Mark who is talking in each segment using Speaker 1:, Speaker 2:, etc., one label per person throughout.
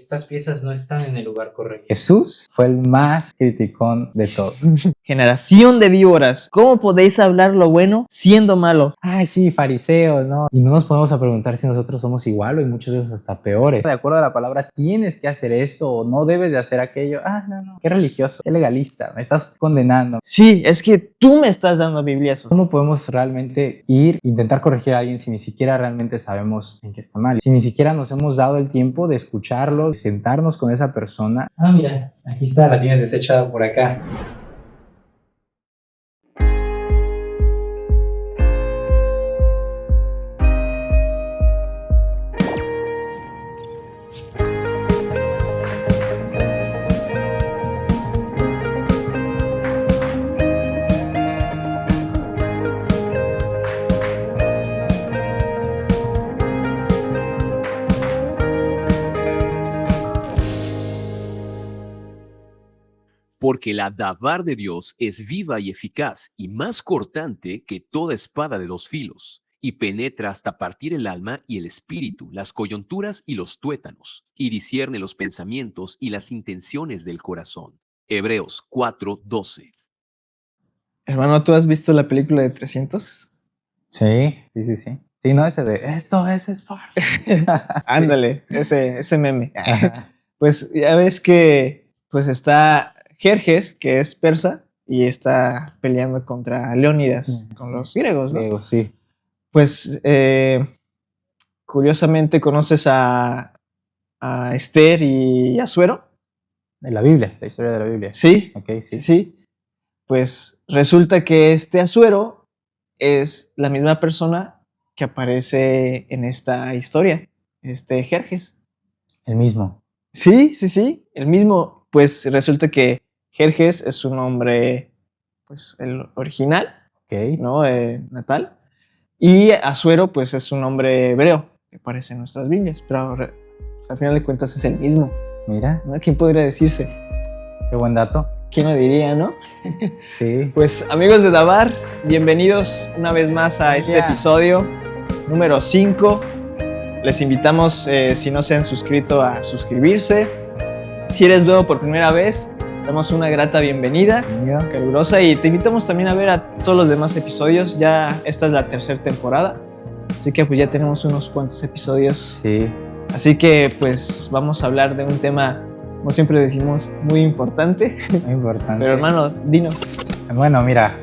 Speaker 1: estas piezas no están en el lugar correcto. Jesús fue el más criticón de todos.
Speaker 2: Generación de víboras, ¿cómo podéis hablar lo bueno siendo malo?
Speaker 1: Ay, sí, fariseos, ¿no? Y no nos podemos a preguntar si nosotros somos igual o muchas veces hasta peores. De acuerdo a la palabra, tienes que hacer esto o no debes de hacer aquello. Ah, no, qué religioso, qué legalista, me estás condenando.
Speaker 2: Sí, es que tú me estás dando bibliazos.
Speaker 1: ¿Cómo podemos realmente intentar corregir a alguien si ni siquiera realmente sabemos en qué está mal? Si ni siquiera nos hemos dado el tiempo de escucharlo, de sentarnos con esa persona. Ah, mira, aquí está, la tienes desechada por acá.
Speaker 3: Porque la davar de Dios es viva y eficaz y más cortante que toda espada de dos filos, y penetra hasta partir el alma y el espíritu, las coyunturas y los tuétanos, y discierne los pensamientos y las intenciones del corazón. Hebreos 4:12.
Speaker 2: Hermano, ¿tú has visto la película de 300?
Speaker 1: Sí. Sí, no, ese de, esto es falso.
Speaker 2: Ándale, ese meme. Pues ya ves que pues está Jerjes, que es persa, y está peleando contra Leónidas, con los griegos, ¿no?
Speaker 1: Griegos, sí.
Speaker 2: Pues curiosamente conoces a Esther y Asuero.
Speaker 1: De la Biblia, la historia de la Biblia.
Speaker 2: Sí,
Speaker 1: Ok, sí.
Speaker 2: sí. Pues resulta que este Asuero es la misma persona que aparece en esta historia, Jerjes.
Speaker 1: El mismo.
Speaker 2: Sí, el mismo. Pues resulta que Jerjes es un nombre, pues el original,
Speaker 1: Ok.
Speaker 2: ¿no? Natal. Y Asuero, pues es un nombre hebreo que aparece en nuestras Biblias, pero al final de cuentas es el mismo.
Speaker 1: Mira,
Speaker 2: ¿No? ¿Quién podría decirse?
Speaker 1: qué buen dato.
Speaker 2: ¿Quién lo diría, no?
Speaker 1: Sí.
Speaker 2: Pues amigos de Davar, bienvenidos una vez más a este episodio número 5. Les invitamos, si no se han suscrito, a suscribirse. Si eres nuevo por primera vez, damos una grata bienvenida, calurosa, y te invitamos también a ver a todos los demás episodios. Ya esta es la tercera temporada, así que pues ya tenemos unos cuantos episodios.
Speaker 1: Sí.
Speaker 2: Así que pues vamos a hablar de un tema, como siempre decimos, muy importante.
Speaker 1: Muy importante.
Speaker 2: Pero hermano, dinos.
Speaker 1: Bueno, mira,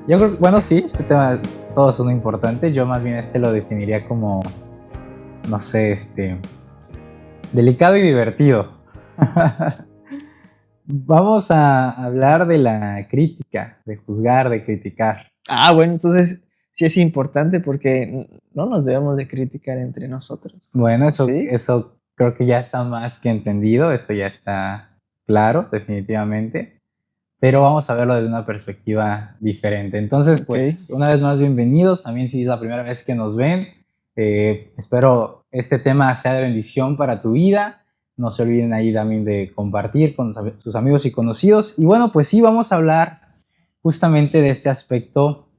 Speaker 1: yo creo que, bueno, sí, este tema todos son importantes. Yo más bien lo definiría como, no sé, delicado y divertido. Vamos a hablar de la crítica, de juzgar, de criticar.
Speaker 2: Bueno, entonces sí es importante porque no nos debemos de criticar entre nosotros.
Speaker 1: Bueno, eso,
Speaker 2: ¿Sí?
Speaker 1: Eso creo que ya está más que entendido, eso ya está claro, definitivamente. Pero vamos a verlo desde una perspectiva diferente. Entonces, pues, una vez más, bienvenidos. También si es la primera vez que nos ven, espero este tema sea de bendición para tu vida. No se olviden ahí también de compartir con sus amigos y conocidos. Y bueno, pues sí, vamos a hablar justamente de este aspecto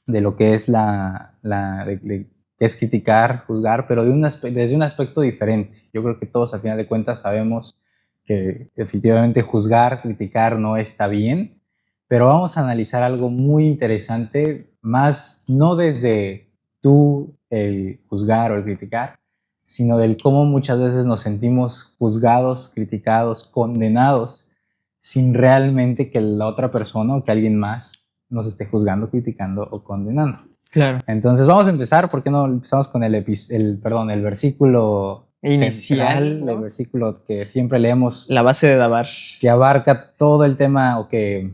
Speaker 1: de lo que es que es criticar, juzgar, pero desde un aspecto diferente. Yo creo que todos, al final de cuentas, sabemos que efectivamente juzgar, criticar no está bien, pero vamos a analizar algo muy interesante, más no desde el juzgar o el criticar, sino del cómo muchas veces nos sentimos juzgados, criticados, condenados, sin realmente que la otra persona o que alguien más nos esté juzgando, criticando o condenando.
Speaker 2: Claro.
Speaker 1: Entonces vamos a empezar. ¿Por qué no empezamos con el versículo
Speaker 2: inicial,
Speaker 1: central,
Speaker 2: ¿no?
Speaker 1: El versículo que siempre leemos,
Speaker 2: la base de Davar,
Speaker 1: que abarca todo el tema, o que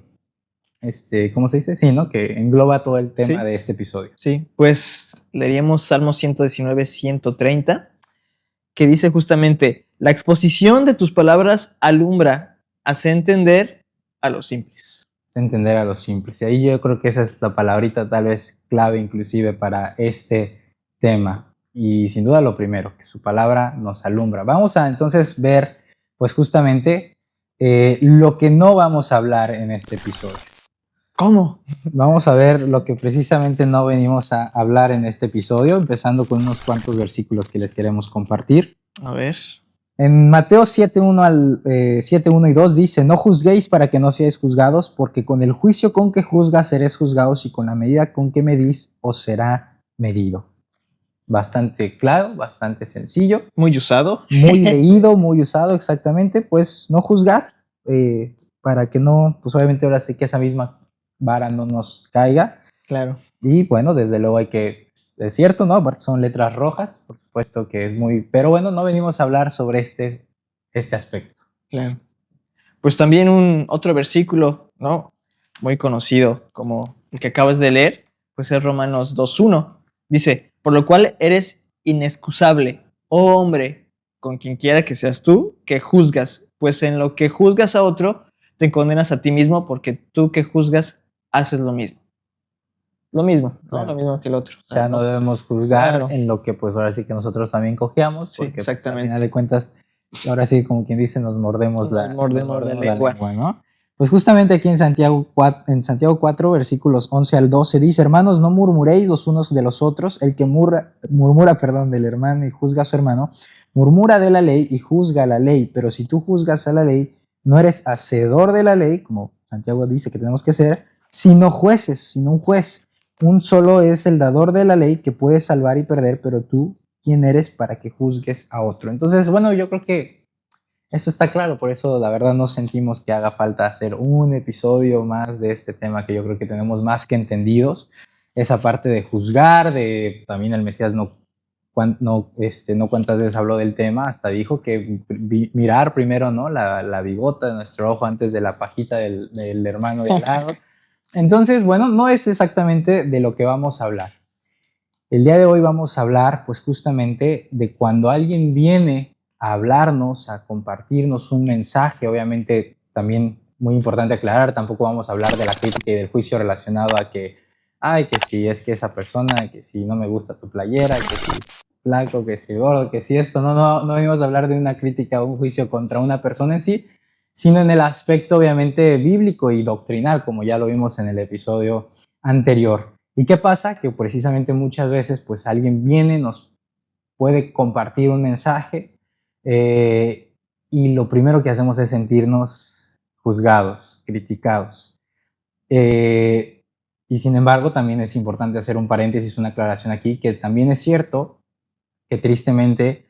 Speaker 1: ¿cómo se dice? Sí, ¿no? Que engloba todo el tema de este episodio.
Speaker 2: Sí, pues leeríamos Salmo 119, 130, que dice justamente: la exposición de tus palabras alumbra, hace entender a los simples.
Speaker 1: Entender a los simples. Y ahí yo creo que esa es la palabrita tal vez clave inclusive para este tema. Y sin duda lo primero, que su palabra nos alumbra. Vamos a entonces ver pues justamente lo que no vamos a hablar en este episodio.
Speaker 2: ¿Cómo?
Speaker 1: Vamos a ver lo que precisamente no venimos a hablar en este episodio, empezando con unos cuantos versículos que les queremos compartir.
Speaker 2: A ver.
Speaker 1: En Mateo 7:1 y 2 dice, no juzguéis para que no seáis juzgados, porque con el juicio con que juzgas seréis juzgados y con la medida con que medís os será medido. Bastante claro, bastante sencillo.
Speaker 2: Muy usado.
Speaker 1: Muy leído, muy usado, exactamente. Pues no juzgar, para que no, pues obviamente ahora sí que esa misma vara no nos caiga.
Speaker 2: Claro.
Speaker 1: Y bueno, desde luego hay que, es cierto, ¿no? Aparte son letras rojas, por supuesto que es muy, pero bueno, no venimos a hablar sobre este aspecto.
Speaker 2: Claro. Pues también otro versículo, ¿no? Muy conocido como el que acabas de leer, pues es Romanos 2:1. Dice, por lo cual eres inexcusable, oh hombre, con quien quiera que seas tú, que juzgas, pues en lo que juzgas a otro, te condenas a ti mismo, porque tú que juzgas, haces lo mismo. Lo mismo, ¿no?
Speaker 1: Claro.
Speaker 2: Lo mismo que el otro.
Speaker 1: O sea, no debemos juzgar
Speaker 2: Claro.
Speaker 1: en lo que pues ahora sí que nosotros también cojeamos,
Speaker 2: Sí,
Speaker 1: porque pues,
Speaker 2: exactamente.
Speaker 1: al final de cuentas, ahora sí, como quien dice, nos mordemos la lengua, ¿no? Pues justamente aquí en Santiago 4, versículos 11 al 12, dice, hermanos, no murmuréis los unos de los otros, el que murmura del hermano y juzga a su hermano, murmura de la ley y juzga la ley, pero si tú juzgas a la ley, no eres hacedor de la ley, como Santiago dice que tenemos que ser, sino jueces, sino un juez. Un solo es el dador de la ley que puede salvar y perder, pero tú, ¿quién eres para que juzgues a otro? Entonces, bueno, yo creo que eso está claro, por eso la verdad no sentimos que haga falta hacer un episodio más de este tema que yo creo que tenemos más que entendidos. Esa parte de juzgar, de también el Mesías no cuántas veces habló del tema, hasta dijo que mirar primero, ¿no? la bigota de nuestro ojo antes de la pajita del hermano de al lado. Entonces, bueno, no es exactamente de lo que vamos a hablar. El día de hoy vamos a hablar, pues justamente, de cuando alguien viene a hablarnos, a compartirnos un mensaje. Obviamente, también muy importante aclarar, tampoco vamos a hablar de la crítica y del juicio relacionado a que, ay, que si es que esa persona, que si no me gusta tu playera, que si flaco, que si gordo, que si esto. No venimos a hablar de una crítica o un juicio contra una persona en sí, sino en el aspecto obviamente bíblico y doctrinal, como ya lo vimos en el episodio anterior. ¿Y qué pasa? Que precisamente muchas veces pues alguien viene, nos puede compartir un mensaje y lo primero que hacemos es sentirnos juzgados, criticados. Y sin embargo también es importante hacer un paréntesis, una aclaración aquí, que también es cierto que tristemente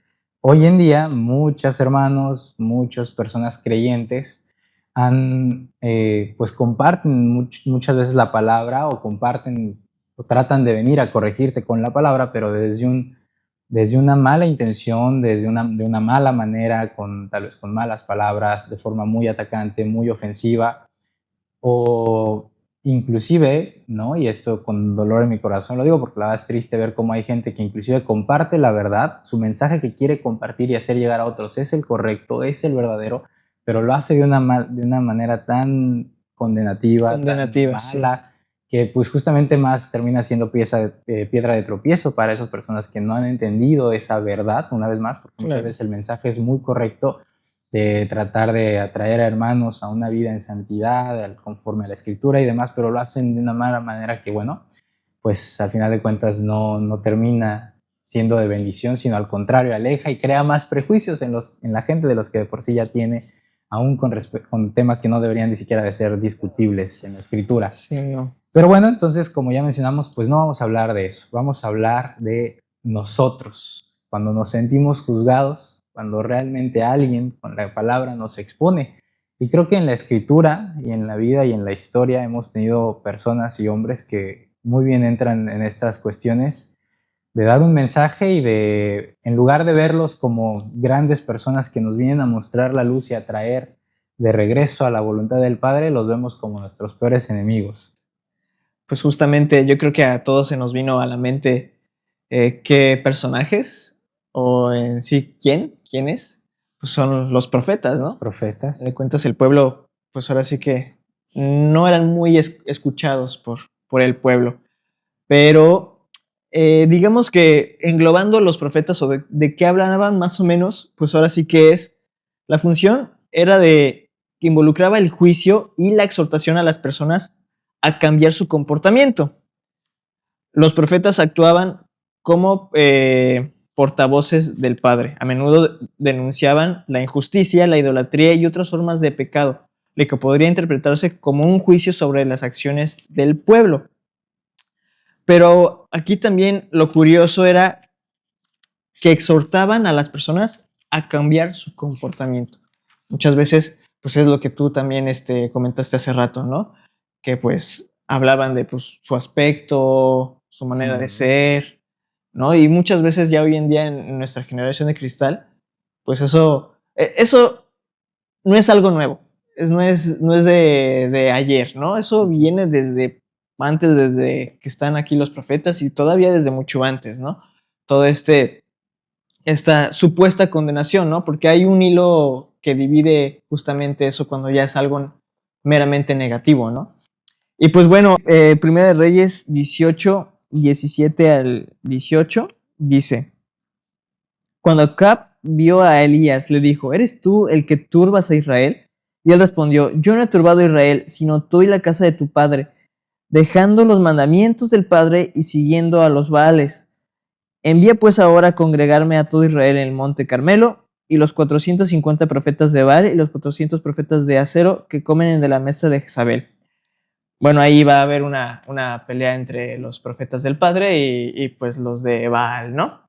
Speaker 1: hoy en día muchos hermanos, muchas personas creyentes pues comparten muchas veces la palabra o comparten o tratan de venir a corregirte con la palabra, pero desde una mala intención, de una mala manera, tal vez con malas palabras, de forma muy atacante, muy ofensiva, o inclusive, ¿no? Y esto con dolor en mi corazón lo digo porque la verdad es triste ver cómo hay gente que inclusive comparte la verdad, su mensaje que quiere compartir y hacer llegar a otros es el correcto, es el verdadero, pero lo hace de una manera tan condenativa, tan mala, sí, que pues justamente más termina siendo piedra de tropiezo para esas personas que no han entendido esa verdad, una vez más, porque muchas veces el mensaje es muy correcto, de tratar de atraer a hermanos a una vida en santidad, conforme a la Escritura y demás, pero lo hacen de una mala manera que, bueno, pues al final de cuentas no termina siendo de bendición, sino al contrario, aleja y crea más prejuicios en la gente de los que de por sí ya tiene, aún con temas que no deberían ni siquiera de ser discutibles en la Escritura.
Speaker 2: Sí, no.
Speaker 1: Pero bueno, entonces, como ya mencionamos, pues no vamos a hablar de eso, vamos a hablar de nosotros, cuando nos sentimos juzgados, cuando realmente alguien con la palabra nos expone. Y creo que en la Escritura y en la vida y en la historia hemos tenido personas y hombres que muy bien entran en estas cuestiones de dar un mensaje y en lugar de verlos como grandes personas que nos vienen a mostrar la luz y a traer de regreso a la voluntad del Padre, los vemos como nuestros peores enemigos.
Speaker 2: Pues justamente yo creo que a todos se nos vino a la mente qué personajes o en sí quiénes, pues son los profetas, ¿no?
Speaker 1: Los profetas.
Speaker 2: De cuentas el pueblo, pues ahora sí que no eran muy escuchados por el pueblo, pero digamos que englobando los profetas o de qué hablaban más o menos, pues ahora sí que la función era que involucraba el juicio y la exhortación a las personas a cambiar su comportamiento. Los profetas actuaban como portavoces del Padre. A menudo denunciaban la injusticia, la idolatría y otras formas de pecado, lo que podría interpretarse como un juicio sobre las acciones del pueblo. Pero aquí también lo curioso era que exhortaban a las personas a cambiar su comportamiento. Muchas veces, pues es lo que tú también comentaste hace rato, ¿no? Que pues hablaban de pues, su aspecto, su manera de ser, ¿no? Y muchas veces ya hoy en día en nuestra generación de cristal, pues eso no es algo nuevo, no es de ayer, ¿no? Eso viene desde antes, desde que están aquí los profetas y todavía desde mucho antes, ¿no? Todo esta supuesta condenación, ¿no? Porque hay un hilo que divide justamente eso cuando ya es algo meramente negativo, ¿no? Y pues bueno, Primera de Reyes 18, 17 al 18, dice: Cuando Acab vio a Elías, le dijo: ¿Eres tú el que turbas a Israel? Y él respondió: Yo no he turbado a Israel, sino tú y la casa de tu padre, dejando los mandamientos del Padre y siguiendo a los Baales. Envía pues ahora a congregarme a todo Israel en el monte Carmelo, y los 450 profetas de Baal y los 400 profetas de Acero que comen de la mesa de Jezabel. Bueno, ahí va a haber una pelea entre los profetas del Padre y pues los de Baal, ¿no?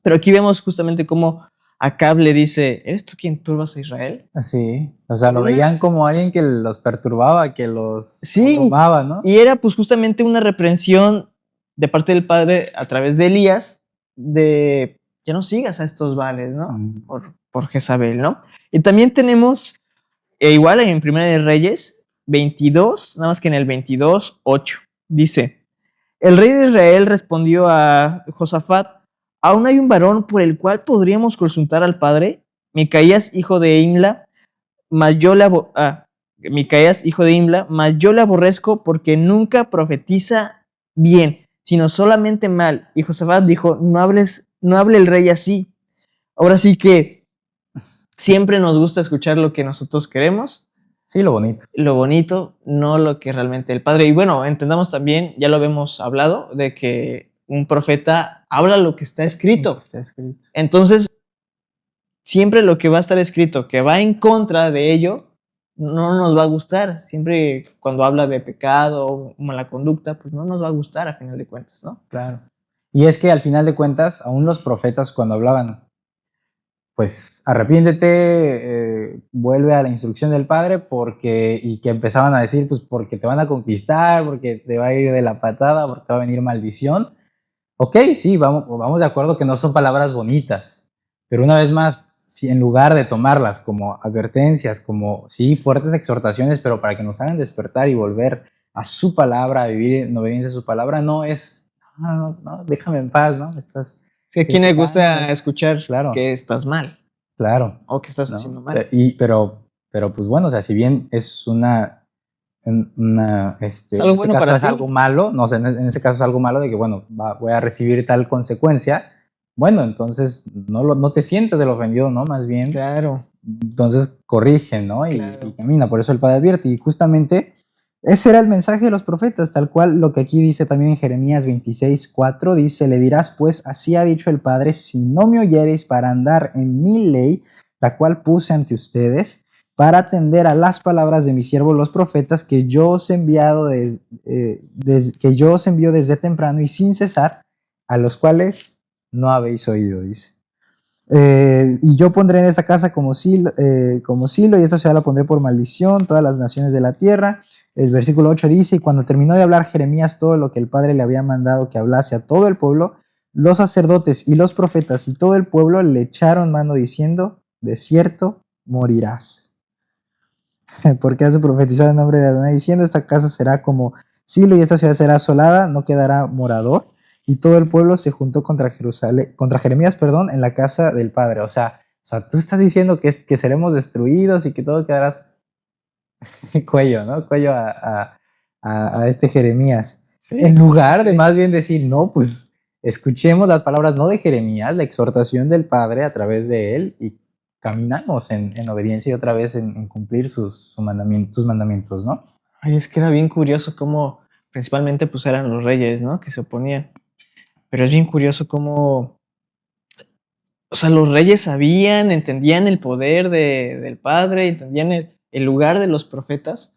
Speaker 2: Pero aquí vemos justamente cómo Acab le dice: ¿eres tú quien turbas a Israel?
Speaker 1: Sí, o sea, lo veían como alguien que los perturbaba, que los abrumaba, ¿no?
Speaker 2: Y era pues justamente una reprensión de parte del Padre a través de Elías de ya no sigas a estos Baales, ¿no? Por Jezabel, ¿no? Y también tenemos, igual en Primera de Reyes 22, nada más que en el 22:8, dice: El rey de Israel respondió a Josafat: ¿aún hay un varón por el cual podríamos consultar al Padre? Micaías, hijo de Imla, mas yo le aborrezco porque nunca profetiza bien, sino solamente mal. Y Josafat dijo: no hable el rey así. Ahora sí que siempre nos gusta escuchar lo que nosotros queremos.
Speaker 1: Sí, lo bonito.
Speaker 2: Lo bonito, no lo que realmente el Padre. Y bueno, entendamos también, ya lo habíamos hablado, de que un profeta habla lo que está escrito. Entonces, siempre lo que va a estar escrito, que va en contra de ello, no nos va a gustar. Siempre cuando habla de pecado o mala conducta, pues no nos va a gustar a final de cuentas, ¿no?
Speaker 1: Claro. Y es que al final de cuentas, aún los profetas cuando hablaban, pues arrepiéntete, vuelve a la instrucción del Padre, y que empezaban a decir, pues porque te van a conquistar, porque te va a ir de la patada, porque va a venir maldición. Ok, sí, vamos de acuerdo que no son palabras bonitas, pero una vez más, si en lugar de tomarlas como advertencias, como sí, fuertes exhortaciones, pero para que nos hagan despertar y volver a su palabra, a vivir en obediencia a su palabra, no es, no, déjame en paz, ¿no?
Speaker 2: Sí, a quien le gusta escuchar que estás mal.
Speaker 1: Claro.
Speaker 2: O que estás haciendo mal.
Speaker 1: Pero pues bueno, o sea, si bien es es algo malo, no sé, en este caso es algo malo de que, bueno, voy a recibir tal consecuencia, bueno, entonces no te sientas del ofendido, ¿no? Más bien.
Speaker 2: Claro.
Speaker 1: Entonces corrige, ¿no? Y camina, por eso el Padre advierte. Y justamente ese era el mensaje de los profetas, tal cual lo que aquí dice también en Jeremías 26:4, dice: le dirás pues, así ha dicho el Padre, si no me oyereis para andar en mi ley, la cual puse ante ustedes, para atender a las palabras de mis siervos los profetas, que yo os envío desde temprano y sin cesar, a los cuales no habéis oído, dice. Y yo pondré en esta casa como silo, y esta ciudad la pondré por maldición, todas las naciones de la tierra. El versículo 8 dice: y cuando terminó de hablar Jeremías todo lo que el Padre le había mandado que hablase a todo el pueblo, los sacerdotes y los profetas y todo el pueblo le echaron mano diciendo: de cierto morirás. Porque hace profetizado en nombre de Adonai diciendo: esta casa será como Silo y esta ciudad será asolada, no quedará morador. Y todo el pueblo se juntó contra Jeremías, en la casa del Padre. O sea, tú estás diciendo que seremos destruidos y que todo quedará cuello, ¿no? Cuello a este Jeremías. Sí, en lugar de más bien decir, no, pues escuchemos las palabras no de Jeremías, la exhortación del Padre a través de él, y caminamos en obediencia y otra vez en cumplir sus mandamientos, ¿no?
Speaker 2: Ay, es que era bien curioso cómo principalmente pues eran los reyes, ¿no? Que se oponían. Pero es bien curioso cómo o sea, los reyes sabían, entendían el poder del Padre, entendían el lugar de los profetas,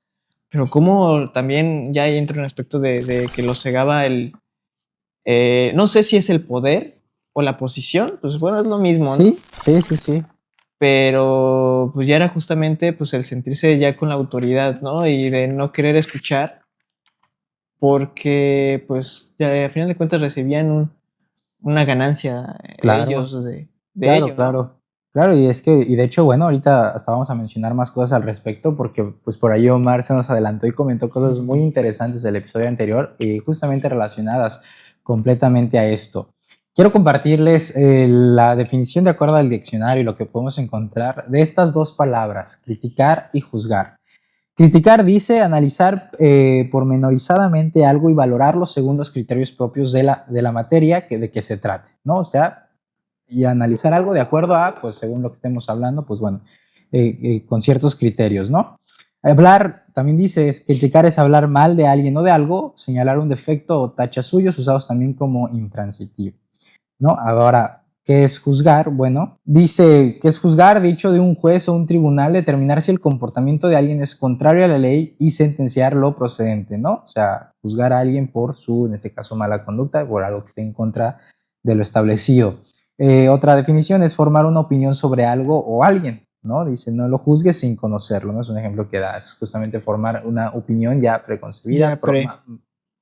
Speaker 2: pero cómo también ya entra un aspecto de que los cegaba no sé si es el poder o la posición, pues bueno, es lo mismo, ¿no?
Speaker 1: Sí.
Speaker 2: Pero pues ya era justamente pues el sentirse ya con la autoridad, ¿no? Y de no querer escuchar porque pues ya, a final de cuentas recibían una ganancia
Speaker 1: Claro.
Speaker 2: ellos de
Speaker 1: Claro,
Speaker 2: ello, ¿no?
Speaker 1: claro. Claro, y de hecho, bueno, ahorita hasta vamos a mencionar más cosas al respecto porque pues por ahí Omar se nos adelantó y comentó cosas muy interesantes del episodio anterior y justamente relacionadas completamente a esto. Quiero compartirles la definición de acuerdo al diccionario y lo que podemos encontrar de estas dos palabras, criticar y juzgar. Criticar dice analizar pormenorizadamente algo y valorarlo según los criterios propios de la materia de que se trate, ¿no? O sea, y analizar algo de acuerdo a, pues según lo que estemos hablando, pues bueno, con ciertos criterios, ¿no? Hablar, también dice, criticar es hablar mal de alguien o de algo, señalar un defecto o tacha suyos usados también como intransitivo, ¿no? Ahora, ¿qué es juzgar? Bueno, dice que es juzgar, dicho de un juez o un tribunal, determinar si el comportamiento de alguien es contrario a la ley y sentenciar lo procedente, ¿no? O sea, juzgar a alguien por su, en este caso, mala conducta, por algo que esté en contra de lo establecido. Otra definición es formar una opinión sobre algo o alguien, ¿no? Dice, no lo juzgues sin conocerlo, ¿no? Es un ejemplo que da, es justamente formar una opinión ya preconcebida,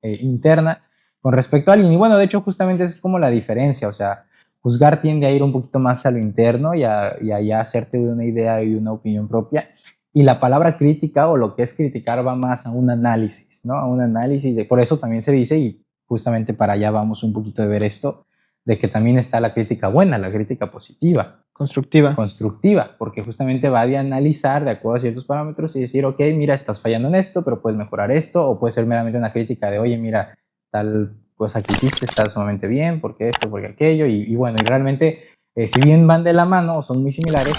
Speaker 1: interna, con respecto a alguien. Y bueno, de hecho, justamente es como la diferencia, o sea, juzgar tiende a ir un poquito más a lo interno y a ya hacerte una idea y una opinión propia. Y la palabra crítica o lo que es criticar va más a un análisis, ¿no? A un análisis, por eso también se dice, y justamente para allá vamos un poquito de ver esto, de que también está la crítica buena, la crítica positiva. Constructiva, porque justamente va a analizar de acuerdo a ciertos parámetros y decir, ok, mira, estás fallando en esto, pero puedes mejorar esto, o puede ser meramente una crítica de, oye, mira, tal cosa que hiciste está sumamente bien, porque esto, porque aquello, y bueno, y realmente, si bien van de la mano o son muy similares,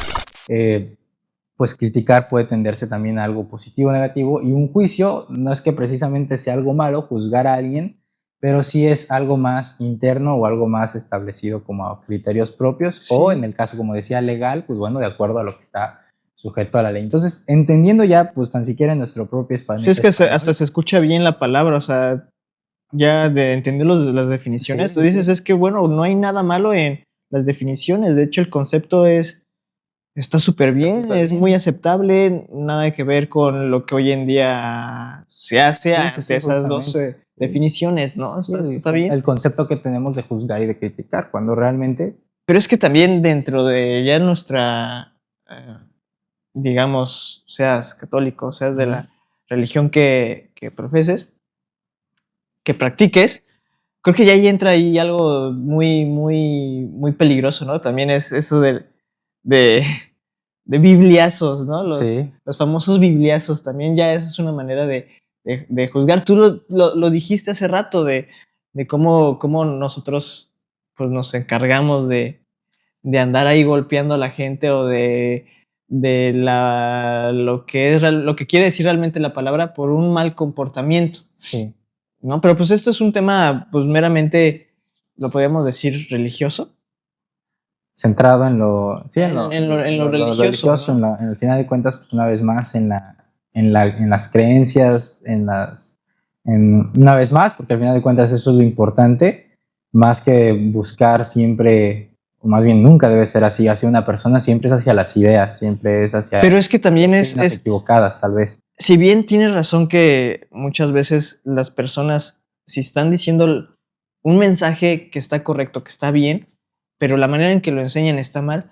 Speaker 1: pues criticar puede tenderse también a algo positivo o negativo, y un juicio no es que precisamente sea algo malo juzgar a alguien, pero sí es algo más interno o algo más establecido como a criterios propios, sí. O en el caso, como decía, legal, pues bueno, de acuerdo a lo que está sujeto a la ley. Entonces, entendiendo ya, pues tan siquiera en nuestro propio español.
Speaker 2: Sí, es que hasta se escucha bien la palabra, o sea, ya de entender las definiciones, sí, tú dices, sí. Es que bueno, no hay nada malo en las definiciones, de hecho el concepto está súper bien, es muy aceptable, nada que ver con lo que hoy en día se hace ante esas dos definiciones, ¿no? Está bien.
Speaker 1: El concepto que tenemos de juzgar y de criticar, cuando realmente...
Speaker 2: Pero es que también dentro de ya nuestra, digamos, seas católico, seas de la religión que profeses, que practiques, creo que ya ahí entra ahí algo muy, muy, muy peligroso, ¿no? También es eso de bibliazos, ¿no? Los famosos bibliazos, también ya eso es una manera de juzgar. Tú lo dijiste hace rato de cómo nosotros pues nos encargamos de andar ahí golpeando a la gente o de lo que quiere decir realmente la palabra por un mal comportamiento.
Speaker 1: Sí.
Speaker 2: ¿No? Pero pues esto es un tema pues meramente, lo podríamos decir, religioso.
Speaker 1: Centrado en lo, sí, en lo
Speaker 2: religioso, ¿no?
Speaker 1: En el final de cuentas, pues una vez más en las creencias, una vez más, porque al final de cuentas eso es lo importante, más que buscar siempre, o más bien nunca debe ser así, hacia una persona, siempre es hacia las ideas, siempre es hacia...
Speaker 2: Pero es que también es
Speaker 1: equivocadas, tal vez.
Speaker 2: Si bien tienes razón que muchas veces las personas, si están diciendo un mensaje que está correcto, que está bien, pero la manera en que lo enseñan está mal,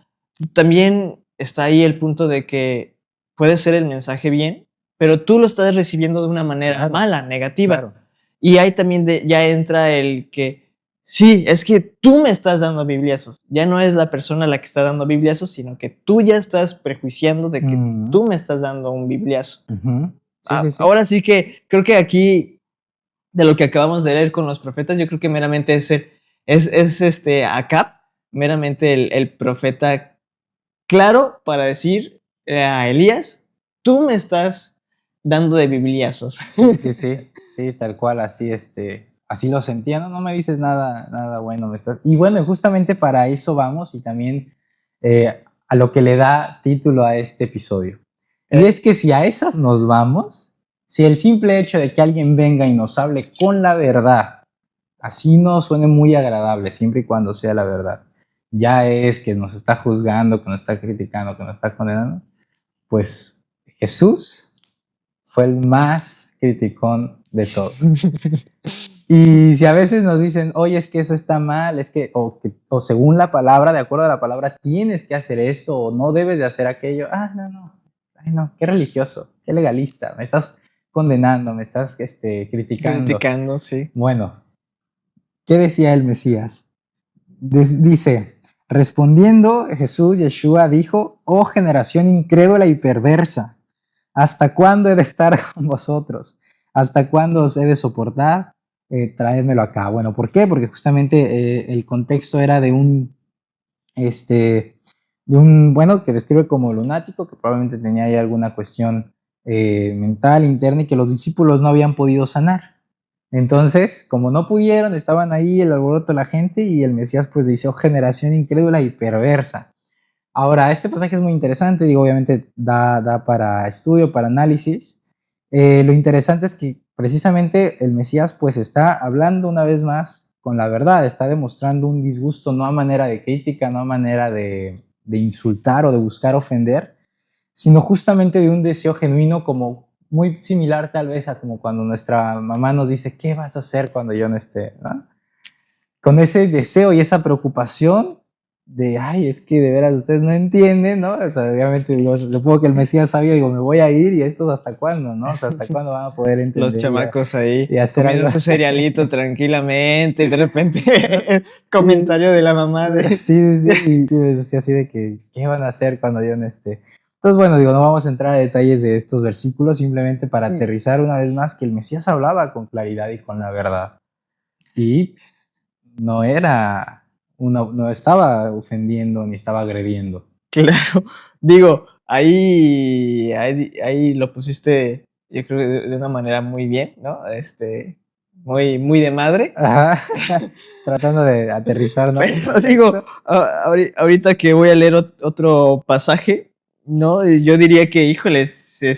Speaker 2: también está ahí el punto de que puede ser el mensaje bien, pero tú lo estás recibiendo de una manera mala, negativa. Claro. Y ahí también ya entra el que, sí, es que tú me estás dando bibliazos. Ya no es la persona la que está dando bibliazos, sino que tú ya estás prejuiciando de que tú me estás dando un bibliazo. Sí. Ahora sí que creo que aquí, de lo que acabamos de leer con los profetas, yo creo que meramente es Acab, meramente el profeta claro para decir a Elías, tú me estás dando de bibliazos.
Speaker 1: Sí, tal cual, así, así lo sentía, no me dices nada bueno. Y bueno, justamente para eso vamos y también a lo que le da título a este episodio. Y es que si a esas nos vamos, si el simple hecho de que alguien venga y nos hable con la verdad, así no suene muy agradable, siempre y cuando sea la verdad, ya es que nos está juzgando, que nos está criticando, que nos está condenando, pues Jesús fue el más criticón de todos. Y si a veces nos dicen, oye, es que eso está mal, es que, o según la palabra, de acuerdo a la palabra, tienes que hacer esto o no debes de hacer aquello, no, qué religioso, qué legalista, me estás condenando, me estás criticando.
Speaker 2: Criticando, sí.
Speaker 1: Bueno, ¿qué decía el Mesías? Dice, respondiendo Jesús, Yeshua dijo, oh generación incrédula y perversa, ¿hasta cuándo he de estar con vosotros? ¿Hasta cuándo os he de soportar? Traédmelo acá. Bueno, ¿por qué? Porque justamente el contexto era de un, bueno, que describe como lunático, que probablemente tenía ahí alguna cuestión mental, interna, y que los discípulos no habían podido sanar. Entonces, como no pudieron, estaban ahí el alboroto de la gente, y el Mesías pues dice, oh generación incrédula y perversa. Ahora, este pasaje es muy interesante, digo, obviamente da para estudio, para análisis. Lo interesante es que precisamente el Mesías pues está hablando una vez más con la verdad, está demostrando un disgusto no a manera de crítica, no a manera de insultar o de buscar ofender, sino justamente de un deseo genuino, como muy similar tal vez a como cuando nuestra mamá nos dice, ¿qué vas a hacer cuando yo no esté? ¿No? Con ese deseo y esa preocupación de, ay, es que de veras ustedes no entienden, ¿no? O sea, obviamente, digo, supongo que el Mesías sabía, digo, me voy a ir, y estos hasta cuándo, ¿no? O sea, hasta cuándo van a poder entender.
Speaker 2: Los chamacos ahí
Speaker 1: y hacer
Speaker 2: comiendo
Speaker 1: algo.
Speaker 2: su cerealito tranquilamente, y de repente comentario de la mamá de...
Speaker 1: Sí, y decía así de que, ¿qué van a hacer cuando yo no esté? Entonces, bueno, digo, no vamos a entrar a detalles de estos versículos, simplemente para aterrizar una vez más que el Mesías hablaba con claridad y con la verdad. Y no estaba ofendiendo ni estaba agrediendo.
Speaker 2: Claro, digo, ahí lo pusiste, yo creo que de una manera muy bien, ¿no? Muy de madre.
Speaker 1: Ajá. Tratando de aterrizar, ¿no?
Speaker 2: Pero digo, ahorita que voy a leer otro pasaje, ¿no? Yo diría que, híjoles, yo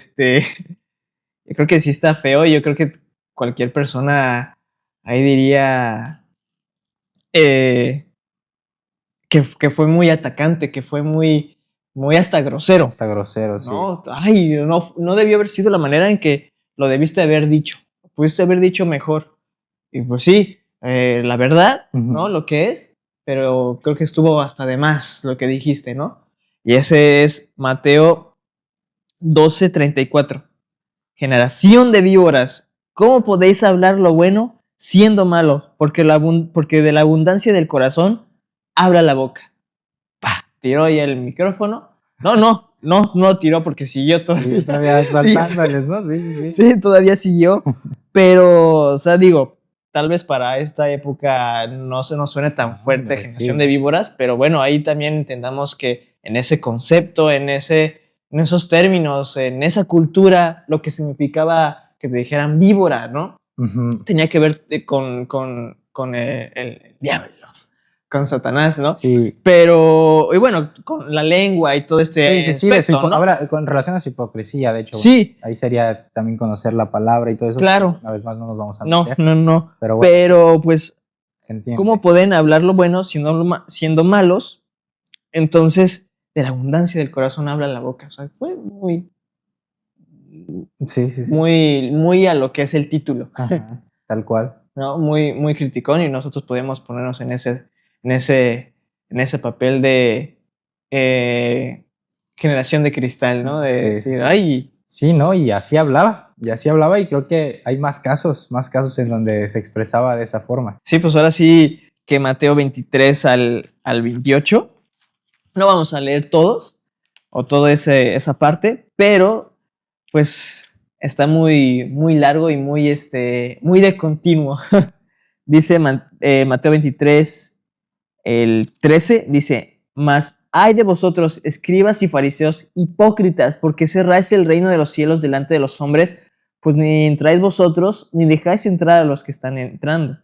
Speaker 2: creo que sí está feo, yo creo que cualquier persona ahí diría que fue muy atacante, que fue muy hasta grosero.
Speaker 1: Hasta grosero, sí.
Speaker 2: No, ay, no debió haber sido la manera en que lo debiste haber dicho. Pudiste haber dicho mejor. Y pues sí, la verdad, ¿no? Lo que es, pero creo que estuvo hasta de más lo que dijiste, ¿no? Y ese es Mateo 12:34. Generación de víboras, ¿cómo podéis hablar lo bueno siendo malo? Porque de la abundancia del corazón habla la boca. ¡Pah! Tiró ya el micrófono. No lo tiró porque siguió todavía.
Speaker 1: Sí, todavía saltándoles, ¿no? Sí.
Speaker 2: Sí, todavía siguió. Pero, o sea, digo, tal vez para esta época no se nos suene tan fuerte generación de víboras, pero bueno, ahí también entendamos que en ese concepto, en esos términos, en esa cultura, lo que significaba que te dijeran víbora, ¿no? Tenía que ver con el diablo, con Satanás, ¿no?
Speaker 1: Sí.
Speaker 2: Pero, y bueno, con la lengua y todo este aspecto, ¿no?
Speaker 1: Ahora, con relación a su hipocresía, de hecho,
Speaker 2: sí.
Speaker 1: Ahí sería también conocer la palabra y todo eso.
Speaker 2: Claro.
Speaker 1: Una vez más no nos vamos a meter.
Speaker 2: No.
Speaker 1: Pero, bueno,
Speaker 2: pero pues,
Speaker 1: se entiende.
Speaker 2: ¿cómo pueden hablar lo bueno siendo malos? Entonces, de la abundancia del corazón habla la boca. O sea, fue muy...
Speaker 1: Sí.
Speaker 2: Muy a lo que es el título.
Speaker 1: Ajá, tal cual.
Speaker 2: ¿No? Muy criticón, y nosotros podemos ponernos en ese papel de generación de cristal, ¿no? De decir, ay...
Speaker 1: Sí, ¿no? Y así hablaba, y creo que hay más casos en donde se expresaba de esa forma.
Speaker 2: Sí, pues ahora sí que Mateo 23 al 28, no vamos a leer todos, o toda esa parte, pero pues está muy largo y muy de continuo. Dice Mateo 23, el 13, dice, mas ay de vosotros, escribas y fariseos, hipócritas, porque cerráis el reino de los cielos delante de los hombres, pues ni entráis vosotros, ni dejáis entrar a los que están entrando.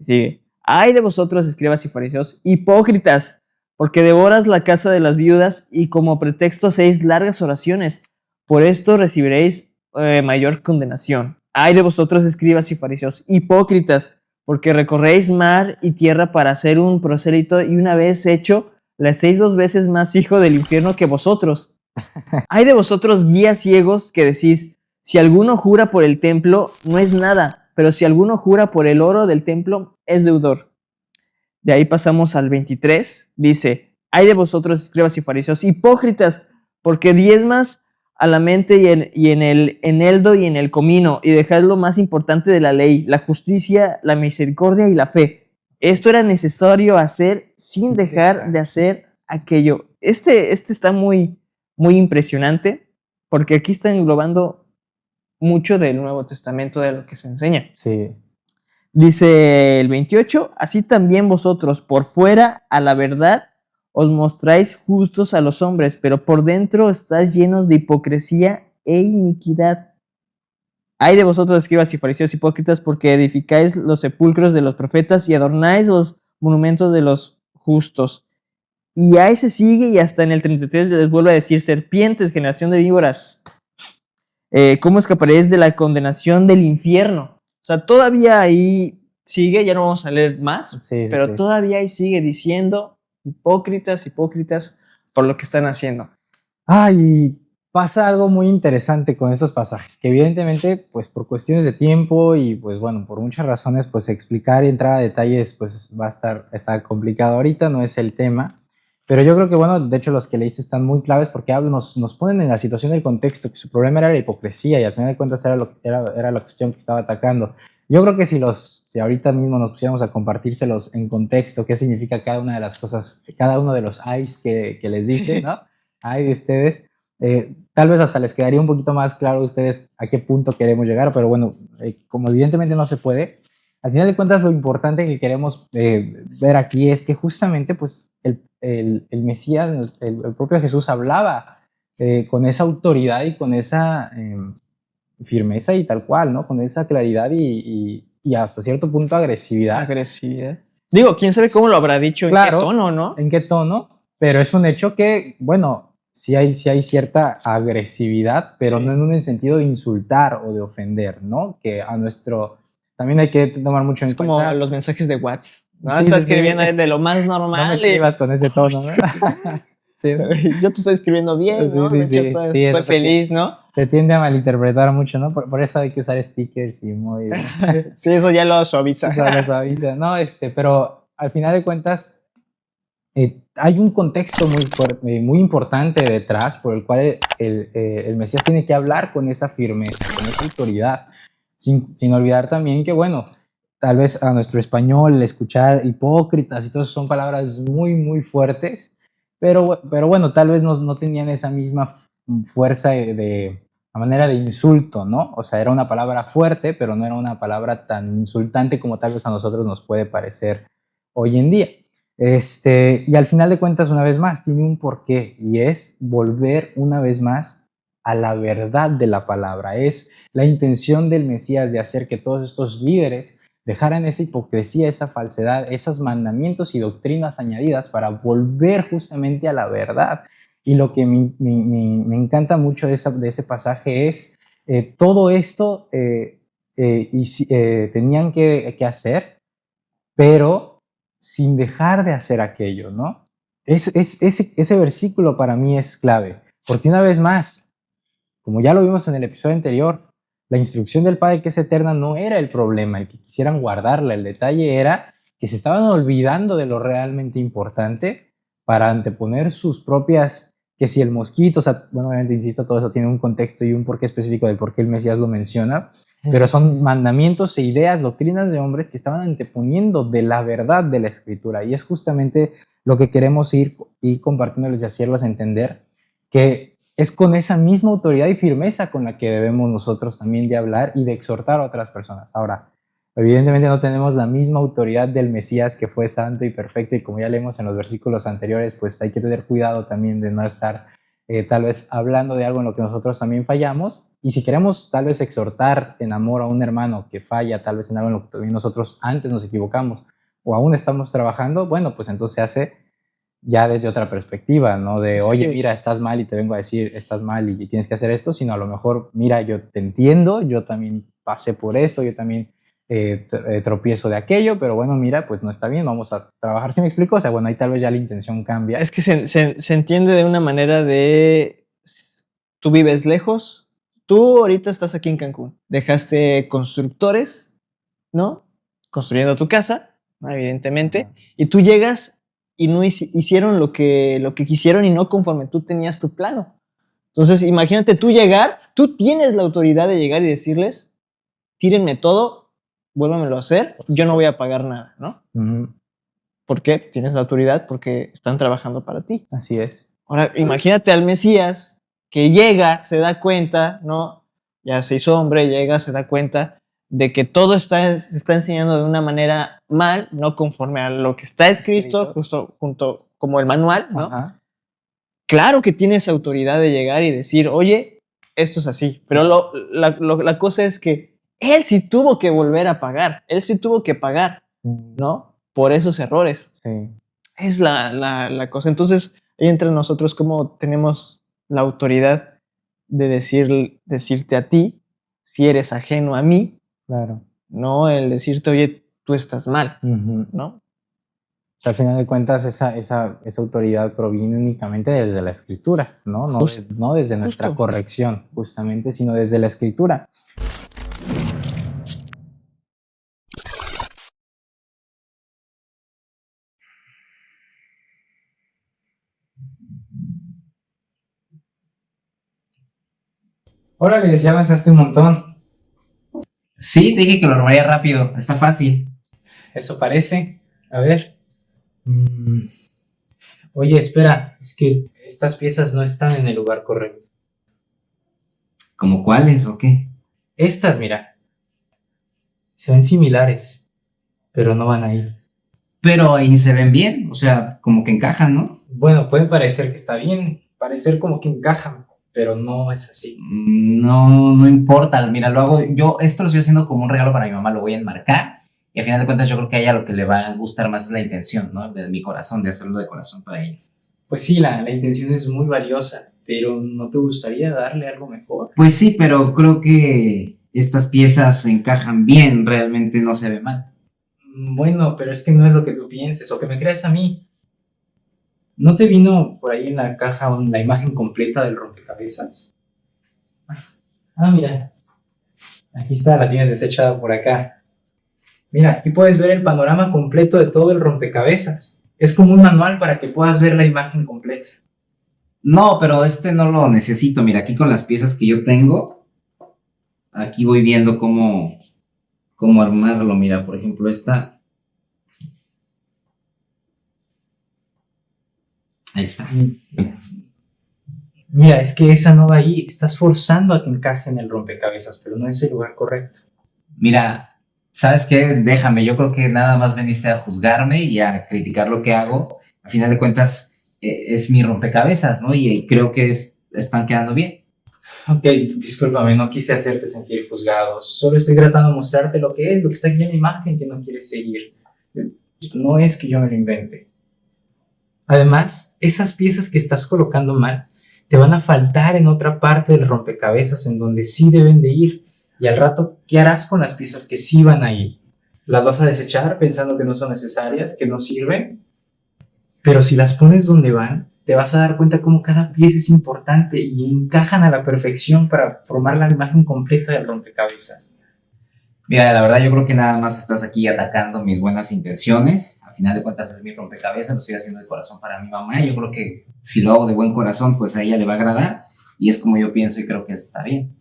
Speaker 2: Sigue. Ay de vosotros, escribas y fariseos, hipócritas, porque devoras la casa de las viudas y como pretexto hacéis largas oraciones. Por esto recibiréis mayor condenación. Ay de vosotros, escribas y fariseos, hipócritas, porque recorréis mar y tierra para hacer un prosélito y una vez hecho, le hacéis 2 veces más hijo del infierno que vosotros. Ay de vosotros, guías ciegos, que decís, si alguno jura por el templo, no es nada, pero si alguno jura por el oro del templo, es deudor. De ahí pasamos al 23, dice, ay de vosotros, escribas y fariseos, hipócritas, porque diezmas a la mente y en el eneldo y en el comino, y dejáis lo más importante de la ley, la justicia, la misericordia y la fe. Esto era necesario hacer sin dejar de hacer aquello. Este está muy impresionante, porque aquí está englobando mucho del Nuevo Testamento de lo que se enseña.
Speaker 1: Sí.
Speaker 2: Dice el 28, así también vosotros por fuera a la verdad os mostráis justos a los hombres, pero por dentro estáis llenos de hipocresía e iniquidad. Ay de vosotros, escribas y fariseos hipócritas, porque edificáis los sepulcros de los profetas y adornáis los monumentos de los justos. Y ahí se sigue y hasta en el 33 les vuelve a decir, serpientes, generación de víboras, ¿cómo escaparéis de la condenación del infierno? O sea, todavía ahí sigue, ya no vamos a leer más, pero todavía ahí sigue diciendo, hipócritas, hipócritas, por lo que están haciendo.
Speaker 1: Y pasa algo muy interesante con estos pasajes, que evidentemente, pues por cuestiones de tiempo y pues bueno, por muchas razones, pues explicar y entrar a detalles, pues va a estar complicado ahorita, no es el tema. Pero yo creo que, bueno, de hecho los que leíste están muy claves porque nos ponen en la situación del contexto, que su problema era la hipocresía y al final de cuentas era la cuestión que estaba atacando. Yo creo que si ahorita mismo nos pusiéramos a compartírselos en contexto, qué significa cada una de las cosas, cada uno de los ayes que les dije, ¿no? Ay de ustedes, tal vez hasta les quedaría un poquito más claro a ustedes a qué punto queremos llegar, pero bueno, como evidentemente no se puede, al final de cuentas lo importante que queremos ver aquí es que justamente pues el Mesías, el propio Jesús hablaba con esa autoridad y con esa firmeza y tal cual, ¿no? Con esa claridad y hasta cierto punto agresividad.
Speaker 2: Agresividad. Digo, quién sabe cómo lo habrá dicho,
Speaker 1: claro,
Speaker 2: en qué tono, ¿no?
Speaker 1: En qué tono, pero es un hecho que, bueno, sí hay cierta agresividad, pero no en un sentido de insultar o de ofender, ¿no? Que a nuestro... También hay que tomar mucho en cuenta...
Speaker 2: Es como los mensajes de WhatsApp, ¿no? Sí, estás escribiendo de lo más normal.
Speaker 1: No me escribas con ese tono, ¿no?
Speaker 2: Sí. Yo te estoy escribiendo bien, ¿no? Estoy feliz, ¿no?
Speaker 1: Se tiende a malinterpretar mucho, ¿no? Por eso hay que usar stickers y muy...
Speaker 2: Sí, eso ya lo suaviza.
Speaker 1: Eso lo suaviza, ¿no? Pero al final de cuentas hay un contexto muy importante detrás por el cual el Mesías tiene que hablar con esa firmeza, con esa autoridad, sin olvidar también que, bueno, tal vez a nuestro español escuchar hipócritas y todo eso son palabras muy, muy fuertes, pero bueno, tal vez no tenían esa misma fuerza a manera de insulto, ¿no? O sea, era una palabra fuerte, pero no era una palabra tan insultante como tal vez a nosotros nos puede parecer hoy en día. Y al final de cuentas, una vez más, tiene un porqué y es volver una vez más a la verdad de la palabra. Es la intención del Mesías de hacer que todos estos líderes dejaran esa hipocresía, esa falsedad, esos mandamientos y doctrinas añadidas para volver justamente a la verdad. Y lo que me encanta mucho de ese pasaje es todo esto tenían que hacer, pero sin dejar de hacer aquello, ¿no? Ese versículo para mí es clave, porque una vez más, como ya lo vimos en el episodio anterior, la instrucción del Padre que es eterna no era el problema, el que quisieran guardarla, el detalle era que se estaban olvidando de lo realmente importante para anteponer sus propias, que si el mosquito, o sea, bueno, obviamente insisto, todo eso tiene un contexto y un porqué específico del por qué el Mesías lo menciona, pero son mandamientos e ideas, doctrinas de hombres que estaban anteponiendo de la verdad de la Escritura, y es justamente lo que queremos ir compartiéndoles y hacerles entender, que es con esa misma autoridad y firmeza con la que debemos nosotros también de hablar y de exhortar a otras personas. Ahora, evidentemente no tenemos la misma autoridad del Mesías, que fue santo y perfecto, y como ya leemos en los versículos anteriores, pues hay que tener cuidado también de no estar tal vez hablando de algo en lo que nosotros también fallamos. Y si queremos tal vez exhortar en amor a un hermano que falla tal vez en algo en lo que también nosotros antes nos equivocamos o aún estamos trabajando, bueno, pues entonces se hace ya desde otra perspectiva, ¿no? De, oye, mira, estás mal y te vengo a decir, estás mal y tienes que hacer esto, sino a lo mejor, mira, yo te entiendo, yo también pasé por esto, yo también tropiezo de aquello, pero bueno, mira, pues no está bien, vamos a trabajar. ¿Sí me explico? O sea, bueno, ahí tal vez ya la intención cambia.
Speaker 2: Es que se entiende de una manera de, tú vives lejos, tú ahorita estás aquí en Cancún, dejaste constructores, ¿no? Construyendo tu casa, ¿no? Evidentemente, y tú llegas y no hicieron lo que quisieron y no conforme tú tenías tu plano. Entonces, imagínate tú llegar, tú tienes la autoridad de llegar y decirles, tírenme todo, vuélvamelo a hacer, yo no voy a pagar nada, ¿no?
Speaker 1: Uh-huh.
Speaker 2: ¿Por qué? Tienes la autoridad porque están trabajando para ti.
Speaker 1: Así es.
Speaker 2: Ahora, imagínate al Mesías que llega, se da cuenta, ¿no? Ya se hizo hombre, llega, se da cuenta de que todo se está enseñando de una manera mal, no conforme a lo que está escrito, justo junto como el manual, ¿no?
Speaker 1: Ajá.
Speaker 2: Claro que tienes autoridad de llegar y decir, oye, esto es así. Pero la cosa es que él sí tuvo que volver a pagar, él sí tuvo que pagar, ¿no? Por esos errores.
Speaker 1: Sí.
Speaker 2: Es la cosa. Entonces, ahí entre nosotros, ¿cómo tenemos la autoridad de decirte a ti, si eres ajeno a mí?
Speaker 1: Claro.
Speaker 2: No el decirte, oye, tú estás mal,
Speaker 1: Uh-huh.
Speaker 2: ¿no?
Speaker 1: Al final de cuentas, esa autoridad proviene únicamente desde la Escritura, ¿no? No desde nuestra corrección, justamente, sino desde la Escritura. Órale, ya avanzaste un montón.
Speaker 4: Sí, te dije que lo armaría rápido, está fácil.
Speaker 1: Eso parece. A ver. Oye, espera, es que estas piezas no están en el lugar correcto.
Speaker 4: ¿Cómo cuáles o qué?
Speaker 1: Estas, mira, se ven similares, pero no van ahí.
Speaker 4: Pero ahí se ven bien, o sea, como que encajan, ¿no?
Speaker 1: Bueno, puede parecer que está bien, parecer como que encajan, pero no es así.
Speaker 4: No importa, mira, lo hago, yo esto lo estoy haciendo como un regalo para mi mamá, lo voy a enmarcar y al final de cuentas yo creo que a ella lo que le va a gustar más es la intención, ¿no? De mi corazón, de hacerlo de corazón para ella.
Speaker 1: Pues sí, la intención es muy valiosa, pero ¿no te gustaría darle algo mejor?
Speaker 4: Pues sí, pero creo que estas piezas encajan bien, realmente no se ve mal.
Speaker 1: Bueno, pero es que no es lo que tú pienses o que me creas a mí. ¿No te vino por ahí en la caja la imagen completa del rompecabezas? Ah, mira. Aquí está, la tienes desechada por acá. Mira, aquí puedes ver el panorama completo de todo el rompecabezas. Es como un manual para que puedas ver la imagen completa.
Speaker 4: No, pero este no lo necesito. Mira, aquí con las piezas que yo tengo, aquí voy viendo cómo armarlo. Mira, por ejemplo, esta. Ahí está.
Speaker 1: Mira, es que esa no va ahí. Estás forzando a que encaje en el rompecabezas, pero no es el lugar correcto.
Speaker 4: Mira, ¿sabes qué? Déjame. Yo creo que nada más veniste a juzgarme y a criticar lo que hago. Al final de cuentas, es mi rompecabezas, ¿no? Y creo que están quedando bien.
Speaker 1: Ok, discúlpame, no quise hacerte sentir juzgado. Solo estoy tratando de mostrarte lo que es, lo que está aquí en la imagen que no quieres seguir. No es que yo me lo invente. Además, esas piezas que estás colocando mal te van a faltar en otra parte del rompecabezas en donde sí deben de ir. Y al rato, ¿qué harás con las piezas que sí van a ir? ¿Las vas a desechar pensando que no son necesarias, que no sirven? Pero si las pones donde van, te vas a dar cuenta cómo cada pieza es importante y encajan a la perfección para formar la imagen completa del rompecabezas.
Speaker 4: Mira, la verdad yo creo que nada más estás aquí atacando mis buenas intenciones. Al final de cuentas es mi rompecabezas, lo estoy haciendo de corazón para mi mamá. Yo creo que si lo hago de buen corazón, pues a ella le va a agradar. Y es como yo pienso y creo que está bien.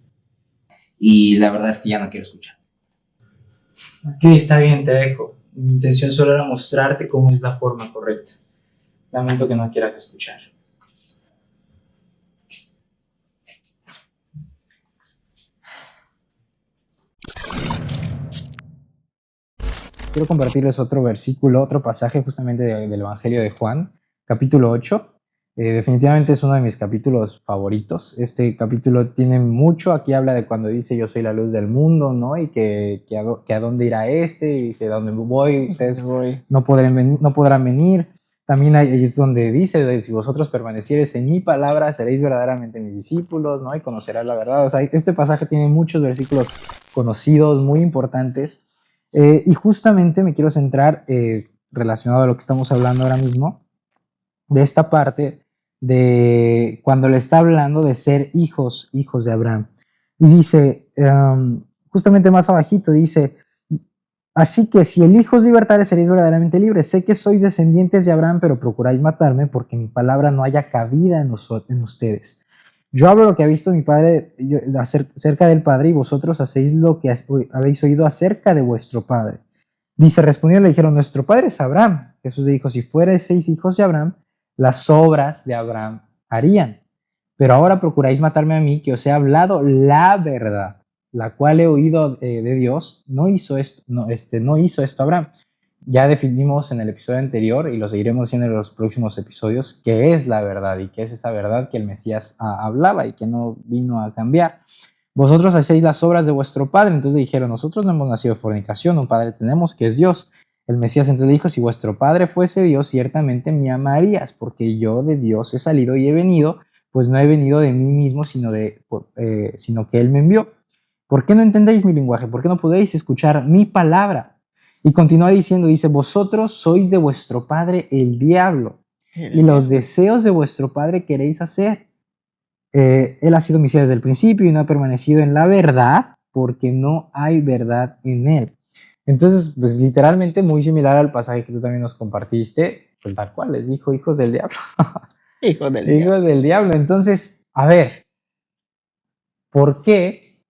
Speaker 4: Y la verdad es que ya no quiero escuchar.
Speaker 1: Ok, está bien, te dejo. Mi intención solo era mostrarte cómo es la forma correcta. Lamento que no quieras escuchar. Quiero compartirles otro versículo, otro pasaje justamente del Evangelio de Juan, capítulo 8. Definitivamente es uno de mis capítulos favoritos. Este capítulo tiene mucho, aquí habla de cuando dice yo soy la luz del mundo, ¿no? Y que a dónde irá este, y que a dónde voy, ustedes no podrán venir. También ahí es donde dice, si vosotros permaneciereis en mi palabra, seréis verdaderamente mis discípulos, ¿no? Y conocerás la verdad. O sea, este pasaje tiene muchos versículos conocidos, muy importantes. Y justamente me quiero centrar, relacionado a lo que estamos hablando ahora mismo, de esta parte de cuando le está hablando de ser hijos de Abraham. Y dice, justamente más abajito, dice, así que si el hijo os libertare, seréis verdaderamente libres. Sé que sois descendientes de Abraham, pero procuráis matarme porque mi palabra no haya cabida en ustedes. Yo hablo lo que ha visto mi padre acerca del Padre, y vosotros hacéis lo que habéis oído acerca de vuestro Padre. Dice, respondiendo, le dijeron, nuestro Padre es Abraham. Jesús le dijo, si fuerais hijos de Abraham, las obras de Abraham harían. Pero ahora procuráis matarme a mí, que os he hablado la verdad, la cual he oído de Dios. No hizo esto Abraham. Ya definimos en el episodio anterior, y lo seguiremos haciendo en los próximos episodios, qué es la verdad y qué es esa verdad que el Mesías hablaba y que no vino a cambiar. Vosotros hacéis las obras de vuestro padre. Entonces dijeron, nosotros no hemos nacido de fornicación, un padre tenemos que es Dios. El Mesías entonces dijo, si vuestro padre fuese Dios, ciertamente me amarías, porque yo de Dios he salido y he venido, pues no he venido de mí mismo, sino que Él me envió. ¿Por qué no entendéis mi lenguaje? ¿Por qué no podéis escuchar mi palabra? Y continúa diciendo, dice, vosotros sois de vuestro padre el diablo, y los deseos de vuestro padre queréis hacer. Él ha sido homicida desde el principio y no ha permanecido en la verdad, porque no hay verdad en él. Entonces, pues literalmente muy similar al pasaje que tú también nos compartiste, pues tal cual, les dijo hijos del diablo.
Speaker 2: Hijos del
Speaker 1: Hijos del diablo. Entonces, a ver, ¿por qué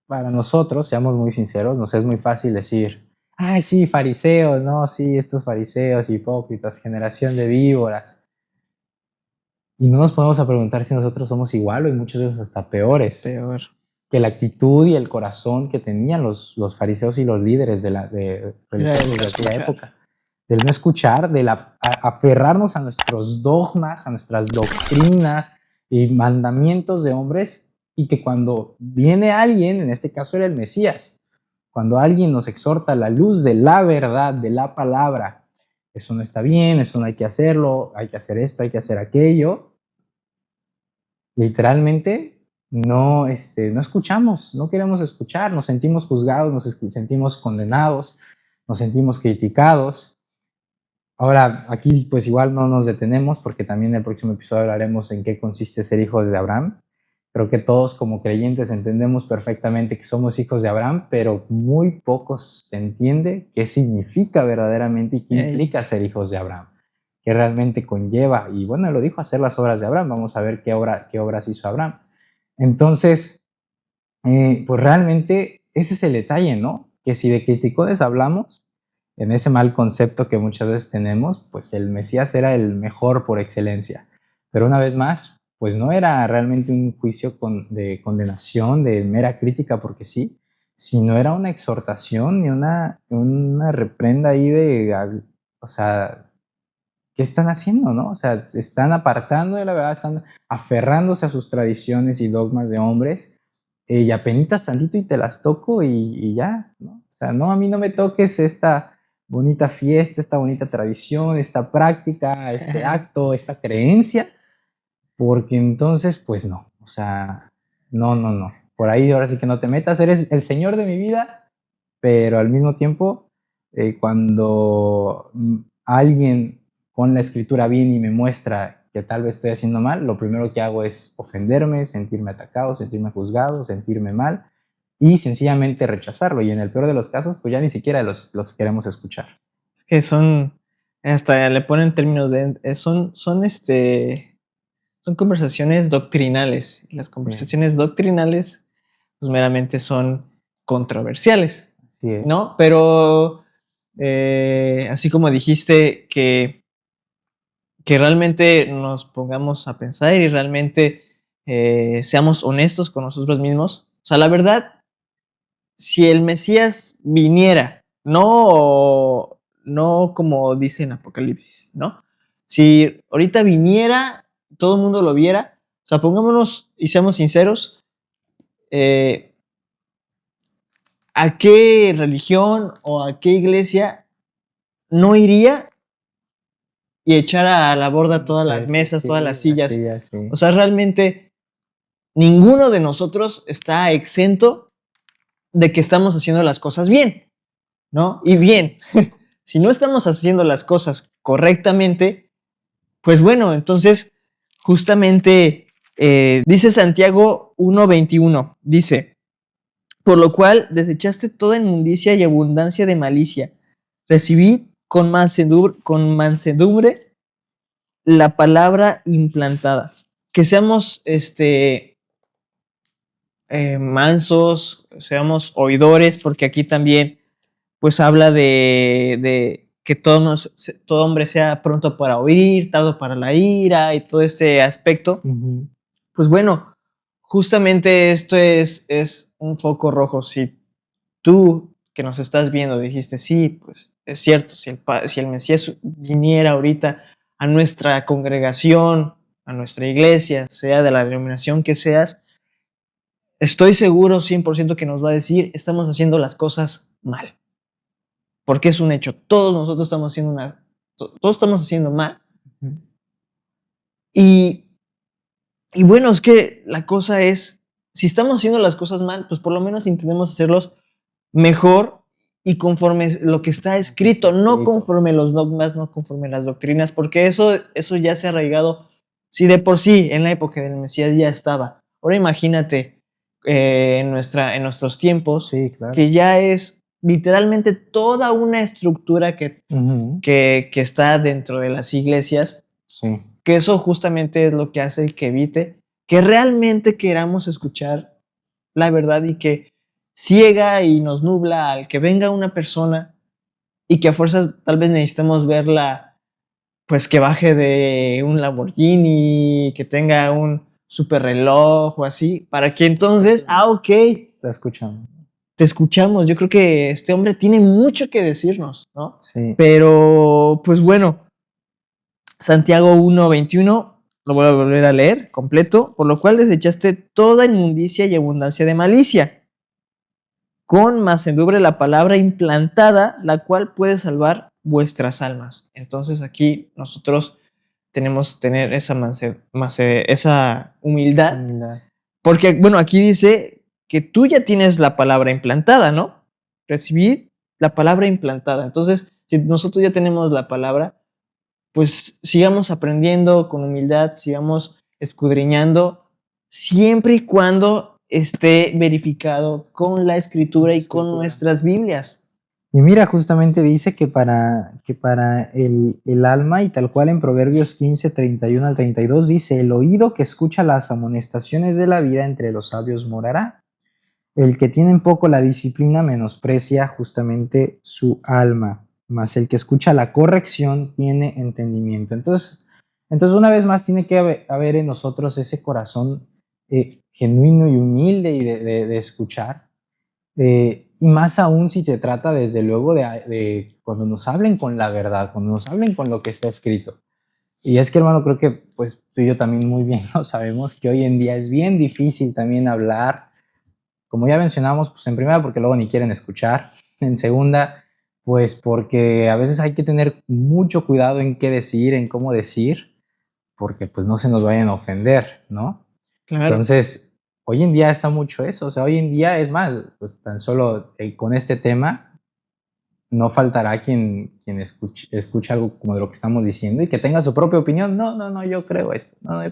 Speaker 1: para nosotros, seamos muy sinceros, nos es muy fácil decir, ay, sí, fariseos, no, sí, estos fariseos, hipócritas, generación de víboras? Y no nos podemos a preguntar si nosotros somos igual o muchas veces hasta peores.
Speaker 2: Peor.
Speaker 1: Que la actitud y el corazón que tenían los fariseos y los líderes religiosos de aquella época. Del no escuchar, del aferrarnos a nuestros dogmas, a nuestras doctrinas y mandamientos de hombres, y que cuando viene alguien, en este caso era el Mesías, cuando alguien nos exhorta a la luz de la verdad, de la palabra, eso no está bien, eso no hay que hacerlo, hay que hacer esto, hay que hacer aquello, literalmente no escuchamos, no queremos escuchar, nos sentimos juzgados, nos sentimos condenados, nos sentimos criticados. Ahora, aquí pues igual no nos detenemos, porque también en el próximo episodio hablaremos en qué consiste ser hijo de Abraham. Creo que todos como creyentes entendemos perfectamente que somos hijos de Abraham, pero muy pocos se entiende qué significa verdaderamente y qué implica ser hijos de Abraham, qué realmente conlleva. Y bueno, lo dijo, hacer las obras de Abraham. Vamos a ver qué obras hizo Abraham. Entonces, pues realmente ese es el detalle, ¿no? Que si de criticones hablamos, en ese mal concepto que muchas veces tenemos, pues el Mesías era el mejor por excelencia. Pero una vez más, pues no era realmente un juicio de condenación, de mera crítica porque sí, sino era una exhortación y una reprenda ahí o sea, ¿qué están haciendo, no? O sea, se están apartando de la verdad, están aferrándose a sus tradiciones y dogmas de hombres, y apenitas tantito y te las toco y ya, ¿no? O sea, no, a mí no me toques esta bonita fiesta, esta bonita tradición, esta práctica, este acto, esta creencia, porque entonces, pues no, o sea, no. Por ahí ahora sí que no te metas, eres el Señor de mi vida, pero al mismo tiempo, cuando alguien con la escritura viene y me muestra que tal vez estoy haciendo mal, lo primero que hago es ofenderme, sentirme atacado, sentirme juzgado, sentirme mal y sencillamente rechazarlo. Y en el peor de los casos, pues ya ni siquiera los queremos escuchar.
Speaker 2: Es que hasta le ponen términos son conversaciones doctrinales. Las conversaciones doctrinales, pues meramente son controversiales.
Speaker 1: Así es.
Speaker 2: ¿No? Pero así como dijiste que realmente nos pongamos a pensar y realmente seamos honestos con nosotros mismos. O sea, la verdad, si el Mesías viniera, no como dice en Apocalipsis, ¿no? Si ahorita viniera todo el mundo lo viera, o sea, pongámonos y seamos sinceros, ¿a qué religión o a qué iglesia no iría y echara a la borda todas las mesas, todas las sillas?
Speaker 1: Sí.
Speaker 2: O sea, realmente ninguno de nosotros está exento de que estamos haciendo las cosas bien, ¿no? Y bien, si no estamos haciendo las cosas correctamente, pues bueno, entonces justamente dice Santiago 1:21, dice, por lo cual desechaste toda inmundicia y abundancia de malicia, recibid con mansedumbre la palabra implantada. Que seamos mansos, seamos oidores, porque aquí también pues habla de que todo hombre sea pronto para oír, tardo para la ira y todo ese aspecto.
Speaker 1: Uh-huh.
Speaker 2: Pues bueno, justamente esto es un foco rojo. Si tú que nos estás viendo dijiste, sí, pues es cierto, si el Mesías viniera ahorita a nuestra congregación, a nuestra iglesia, sea de la denominación que seas, estoy seguro 100% que nos va a decir, estamos haciendo las cosas mal. Porque es un hecho, todos nosotros estamos haciendo mal.
Speaker 1: Uh-huh.
Speaker 2: Y bueno, es que la cosa es, si estamos haciendo las cosas mal, pues por lo menos intentemos hacerlos mejor y conforme lo que está escrito, no conforme los dogmas, no conforme las doctrinas, porque eso ya se ha arraigado, si de por sí en la época del Mesías ya estaba. Ahora imagínate en nuestros tiempos,
Speaker 1: sí, claro,
Speaker 2: que ya es literalmente toda una estructura
Speaker 1: uh-huh,
Speaker 2: que está dentro de las iglesias,
Speaker 1: sí,
Speaker 2: que eso justamente es lo que hace que evite que realmente queramos escuchar la verdad y que ciega y nos nubla al que venga una persona y que a fuerzas tal vez necesitemos verla, pues que baje de un Lamborghini, que tenga un super reloj o así, para que entonces, ok,
Speaker 1: te escuchamos.
Speaker 2: te escuchamos. Yo creo que este hombre tiene mucho que decirnos, ¿no?
Speaker 1: Sí.
Speaker 2: Pero, pues bueno, Santiago 1:21, lo voy a volver a leer completo, por lo cual desechaste toda inmundicia y abundancia de malicia, con mansedumbre la palabra implantada, la cual puede salvar vuestras almas. Entonces aquí nosotros tenemos que tener esa humildad, porque bueno, aquí dice que tú ya tienes la palabra implantada, ¿no? Recibid la palabra implantada. Entonces, si nosotros ya tenemos la palabra, pues sigamos aprendiendo con humildad, sigamos escudriñando, siempre y cuando esté verificado con la escritura y con nuestras Biblias.
Speaker 1: Y mira, justamente dice que para el alma, y tal cual en Proverbios 15, 31 al 32, dice, el oído que escucha las amonestaciones de la vida entre los sabios morará. El que tiene en poco la disciplina menosprecia justamente su alma, mas el que escucha la corrección tiene entendimiento. Entonces una vez más tiene que haber en nosotros ese corazón genuino y humilde y de escuchar. Y más aún si se trata desde luego de cuando nos hablen con la verdad, cuando nos hablen con lo que está escrito. Y es que, hermano, creo que pues tú y yo también muy bien lo sabemos, que hoy en día es bien difícil también hablar, como ya mencionamos, pues en primera porque luego ni quieren escuchar, en segunda pues porque a veces hay que tener mucho cuidado en qué decir, en cómo decir, porque pues no se nos vayan a ofender, ¿no?
Speaker 2: Claro.
Speaker 1: Entonces, hoy en día está mucho eso, o sea, hoy en día es más, pues tan solo con este tema no faltará quien escuche algo como de lo que estamos diciendo y que tenga su propia opinión. No, yo creo esto. No,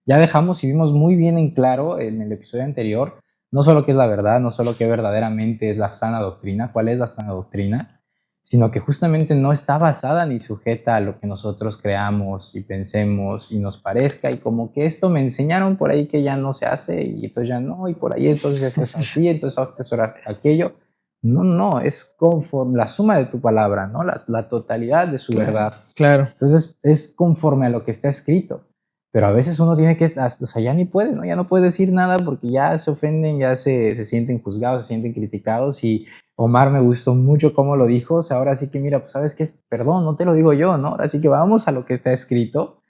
Speaker 1: ya dejamos y vimos muy bien en claro en el episodio anterior, no solo qué es la verdad, no solo qué verdaderamente es la sana doctrina, cuál es la sana doctrina, sino que justamente no está basada ni sujeta a lo que nosotros creamos y pensemos y nos parezca, y como que esto me enseñaron por ahí que ya no se hace, y entonces ya no, y por ahí entonces esto es así, entonces esto es aquello. No, es conforme la suma de tu palabra, ¿no? La totalidad de su verdad.
Speaker 2: Claro.
Speaker 1: Entonces es conforme a lo que está escrito. Pero a veces uno tiene que, o sea, ya ni puede, ¿no? Ya no puede decir nada porque ya se ofenden, ya se sienten juzgados, se sienten criticados. Y Omar me gustó mucho cómo lo dijo. O sea, ahora sí que mira, pues sabes qué es, perdón, no te lo digo yo, ¿no? Ahora sí que vamos a lo que está escrito.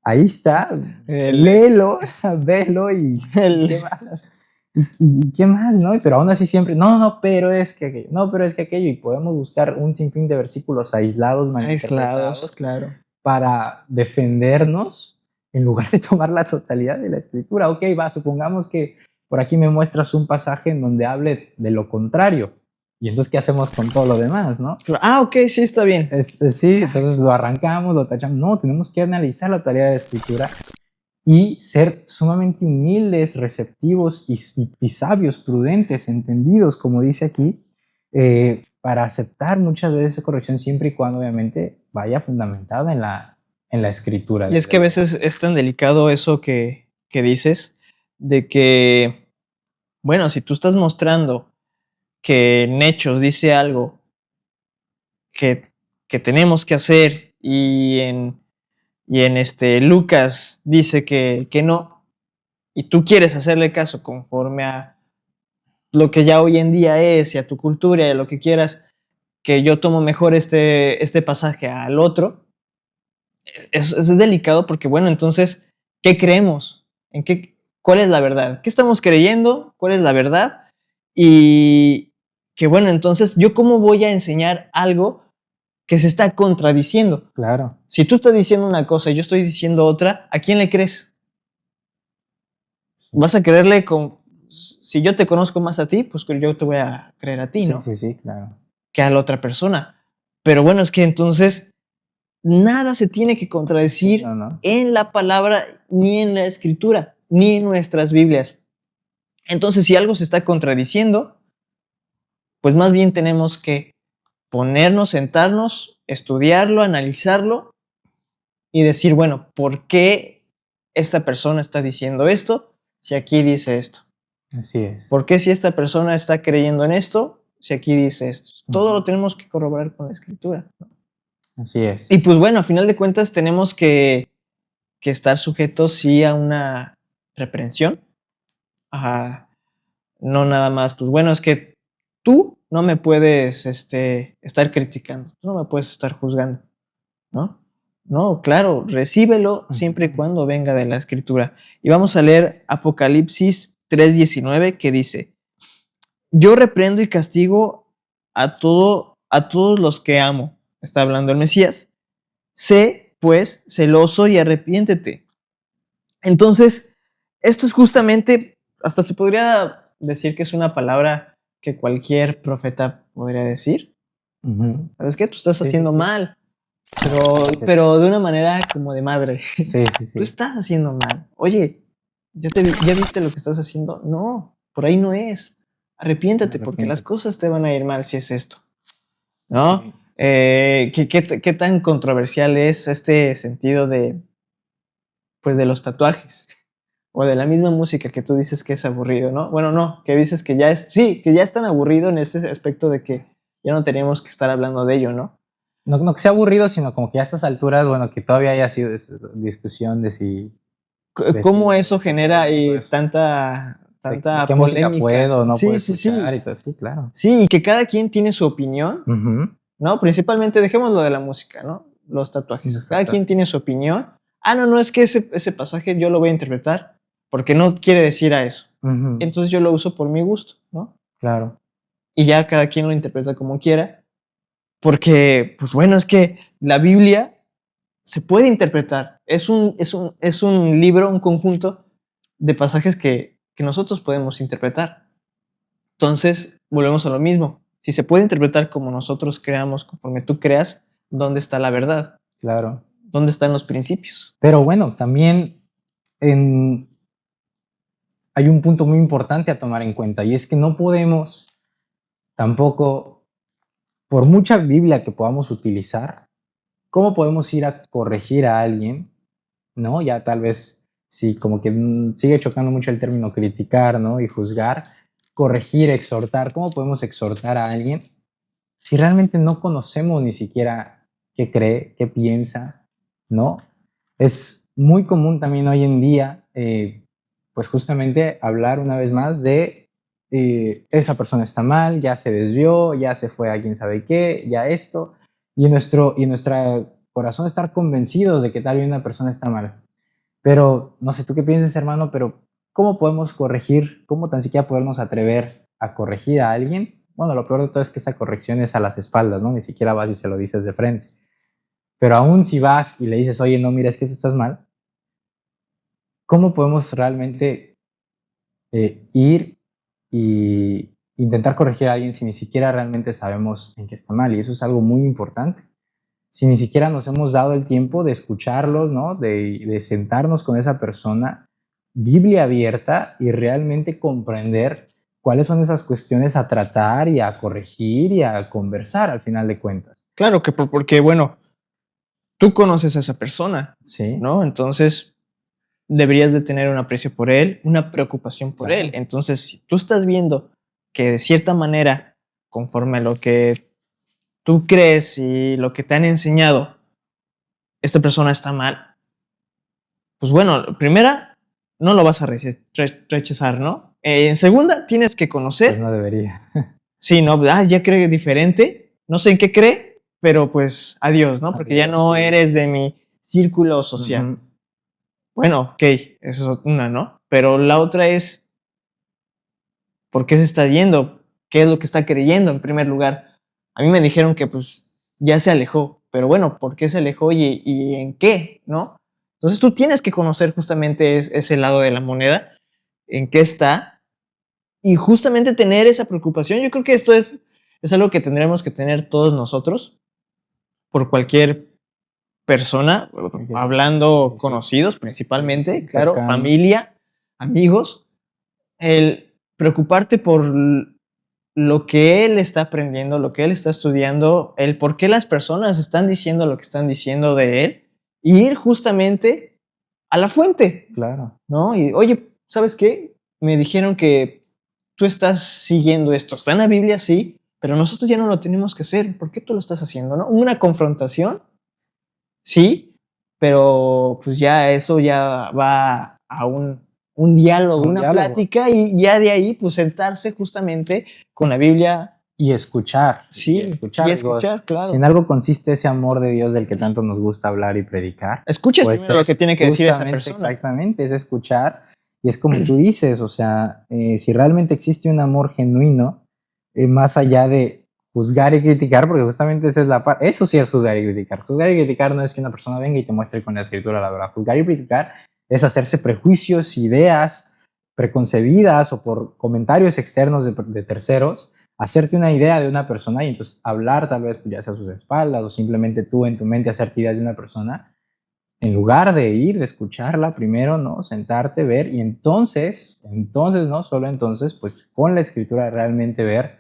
Speaker 1: ahí está, léelo, velo y ¿qué más? ¿Y qué más, no? Pero aún así siempre, no, pero es que aquello, no, pero es que aquello, y podemos buscar un sinfín de versículos aislados, malinterpretados,
Speaker 2: claro.
Speaker 1: para defendernos en lugar de tomar la totalidad de la escritura. Ok, supongamos que por aquí me muestras un pasaje en donde hable de lo contrario. Y entonces, ¿qué hacemos con todo lo demás, no?
Speaker 2: Ok, sí, está bien.
Speaker 1: Sí, entonces lo arrancamos, lo tachamos. No, tenemos que analizar la totalidad de la escritura y ser sumamente humildes, receptivos y sabios, prudentes, entendidos, como dice aquí, para aceptar muchas veces esa corrección siempre y cuando obviamente vaya fundamentada en la escritura.
Speaker 2: Y es que a veces es tan delicado eso que dices, de que, bueno, si tú estás mostrando que en Hechos dice algo que tenemos que hacer y en Lucas dice que no, y tú quieres hacerle caso conforme a lo que ya hoy en día es y a tu cultura y a lo que quieras, que yo tomo mejor este pasaje al otro, es delicado porque, bueno, entonces, ¿qué creemos? ¿Cuál es la verdad? ¿Qué estamos creyendo? ¿Cuál es la verdad? Y que, bueno, entonces, ¿yo cómo voy a enseñar algo que se está contradiciendo?
Speaker 1: Claro.
Speaker 2: Si tú estás diciendo una cosa y yo estoy diciendo otra, ¿a quién le crees? Vas a creerle si yo te conozco más a ti, pues yo te voy a creer a ti, ¿no?
Speaker 1: Sí, claro.
Speaker 2: Que a la otra persona. Pero bueno, es que entonces nada se tiene que contradecir en la palabra, ni en la escritura, ni en nuestras Biblias. Entonces, si algo se está contradiciendo, pues más bien tenemos que ponernos, sentarnos, estudiarlo, analizarlo y decir, bueno, ¿por qué esta persona está diciendo esto si aquí dice esto?
Speaker 1: Así es.
Speaker 2: ¿Por qué si esta persona está creyendo en esto si aquí dice esto? Todo lo tenemos que corroborar con la escritura, ¿no?
Speaker 1: Así es.
Speaker 2: Y pues bueno, a final de cuentas tenemos que estar sujetos sí a una reprensión. No nada más, pues bueno, es que tú no me puedes estar criticando, tú no me puedes estar juzgando, ¿no? No, claro, recíbelo siempre y cuando venga de la escritura. Y vamos a leer Apocalipsis 3:19 que dice: yo reprendo y castigo a todos los que amo. Está hablando el Mesías. Sé, pues, celoso y arrepiéntete. Entonces, esto es justamente, hasta se podría decir que es una palabra que cualquier profeta podría decir. ¿Sabes qué? Tú estás haciendo mal, pero de una manera como de madre.
Speaker 1: Sí.
Speaker 2: Tú estás haciendo mal. Oye, ¿ya viste lo que estás haciendo? No, por ahí no es. Arrepiéntate, porque las cosas te van a ir mal si es esto, ¿no? Sí. ¿Qué tan controversial es este sentido de los tatuajes? O de la misma música que tú dices que es aburrido, ¿no? Bueno, no, que dices que ya es tan aburrido en ese aspecto de que ya no teníamos que estar hablando de ello, ¿no?
Speaker 1: No que sea aburrido, sino como que a estas alturas, bueno, que todavía haya sido discusión de si...
Speaker 2: ¿Cómo eso genera tanta
Speaker 1: ¿Qué
Speaker 2: polémica?
Speaker 1: Música puedo o no puedo escuchar? Y todo. Sí, claro.
Speaker 2: Sí, y que cada quien tiene su opinión, ¿no? Principalmente, dejemos lo de la música, ¿no? Los tatuajes. Cada quien tiene su opinión. No, es que ese pasaje yo lo voy a interpretar porque no quiere decir a eso. Entonces yo lo uso por mi gusto, ¿no?
Speaker 1: Claro.
Speaker 2: Y ya cada quien lo interpreta como quiera. Porque, pues bueno, es que la Biblia se puede interpretar. Es un libro, un conjunto de pasajes que nosotros podemos interpretar. Entonces, volvemos a lo mismo. Si se puede interpretar como nosotros creamos, conforme tú creas, ¿dónde está la verdad?
Speaker 1: Claro.
Speaker 2: ¿Dónde están los principios?
Speaker 1: Pero bueno, también hay un punto muy importante a tomar en cuenta, y es que no podemos tampoco, por mucha Biblia que podamos utilizar, ¿cómo podemos ir a corregir a alguien, ¿no? Ya tal vez, sí, como que sigue chocando mucho el término criticar, ¿no? Y juzgar, corregir, exhortar. ¿Cómo podemos exhortar a alguien si realmente no conocemos ni siquiera qué cree, qué piensa, ¿no? Es muy común también hoy en día, pues justamente hablar una vez más de esa persona está mal, ya se desvió, ya se fue a quién sabe qué, ya esto, y en nuestro corazón estar convencidos de que tal vez una persona está mal. Pero no sé tú qué piensas, hermano, pero ¿cómo podemos corregir? ¿Cómo tan siquiera podernos atrever a corregir a alguien? Bueno, lo peor de todo es que esa corrección es a las espaldas, ¿no? Ni siquiera vas y se lo dices de frente. Pero aún si vas y le dices, oye, no, mira, es que tú estás mal, ¿cómo podemos realmente ir y intentar corregir a alguien si ni siquiera realmente sabemos en qué está mal? Y eso es algo muy importante. Si ni siquiera nos hemos dado el tiempo de escucharlos, ¿no? De sentarnos con esa persona, Biblia abierta, y realmente comprender cuáles son esas cuestiones a tratar y a corregir y a conversar al final de cuentas.
Speaker 2: Claro que porque, bueno, tú conoces a esa persona,
Speaker 1: Sí.
Speaker 2: ¿no? Entonces deberías de tener un aprecio por él, una preocupación por
Speaker 1: Claro.
Speaker 2: él. Entonces, si tú estás viendo que de cierta manera, conforme a lo que tú crees y lo que te han enseñado, esta persona está mal, pues bueno, primera, no lo vas a rechazar, ¿no? En segunda, tienes que
Speaker 1: Pues
Speaker 2: conocer.
Speaker 1: no debería.
Speaker 2: Sí, no, ya cree diferente, no sé en qué cree, pero pues adiós, ¿no? Porque ya
Speaker 1: Adiós,
Speaker 2: no
Speaker 1: sí.
Speaker 2: eres de mi círculo social.
Speaker 1: Ujú.
Speaker 2: Bueno, ok, esa es una, ¿no? Pero la otra es, ¿por qué se está yendo? ¿Qué es lo que está creyendo en primer lugar? A mí me dijeron que pues ya se alejó, pero bueno, ¿por qué se alejó y en qué, no? Entonces tú tienes que conocer justamente ese lado de la moneda, en qué está, y justamente tener esa preocupación. Yo creo que esto es algo que tendremos que tener todos nosotros por cualquier persona,
Speaker 1: Ok.
Speaker 2: hablando
Speaker 1: Sí, sí.
Speaker 2: conocidos principalmente,
Speaker 1: Sí,
Speaker 2: claro,
Speaker 1: cercanos.
Speaker 2: familia, amigos, el preocuparte por lo que él está aprendiendo, lo que él está estudiando, el por qué las personas están diciendo lo que están diciendo de él, y ir justamente a la fuente,
Speaker 1: Claro.
Speaker 2: ¿no? Y oye, ¿sabes qué? Me dijeron que tú estás siguiendo esto. Está en la Biblia, sí, pero nosotros ya no lo tenemos que hacer. ¿Por qué tú lo estás haciendo, no? Una confrontación, sí, pero pues ya eso ya va a un diálogo,
Speaker 1: Un
Speaker 2: una
Speaker 1: diálogo.
Speaker 2: plática, y ya de ahí pues sentarse justamente con la Biblia.
Speaker 1: Y escuchar.
Speaker 2: Sí,
Speaker 1: Y escuchar.
Speaker 2: y
Speaker 1: Digo,
Speaker 2: escuchar,
Speaker 1: si
Speaker 2: claro.
Speaker 1: en algo consiste ese amor de Dios del que tanto nos gusta hablar y predicar,
Speaker 2: Escuchas
Speaker 1: pues
Speaker 2: primero lo que tiene que decir esa
Speaker 1: justamente,
Speaker 2: persona.
Speaker 1: exactamente, es escuchar. Y es como tú dices, o sea, si realmente existe un amor genuino, más allá de juzgar y criticar, porque justamente esa es la parte, eso sí es juzgar y criticar. Juzgar y criticar no es que una persona venga y te muestre con la escritura la verdad. Juzgar y criticar es hacerse prejuicios, ideas preconcebidas o por comentarios externos de terceros, hacerte una idea de una persona y entonces hablar tal vez ya sea a sus espaldas o simplemente tú en tu mente hacerte ideas de una persona, en lugar de ir, de escucharla primero, ¿no? Sentarte, ver y entonces, ¿no? Solo entonces, pues con la escritura realmente ver,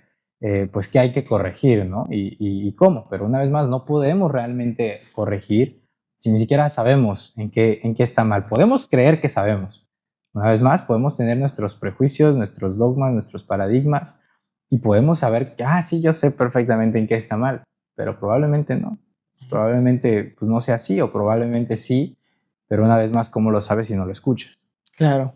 Speaker 1: pues qué hay que corregir, ¿no? Y cómo. Pero una vez más, no podemos realmente corregir si ni siquiera sabemos en qué está mal. Podemos creer que sabemos. Una vez más, podemos tener nuestros prejuicios, nuestros dogmas, nuestros paradigmas y podemos saber que, sí, yo sé perfectamente en qué está mal, pero probablemente no. Probablemente pues, no sea así o probablemente sí, pero una vez más, ¿cómo lo sabes si no lo escuchas?
Speaker 2: Claro.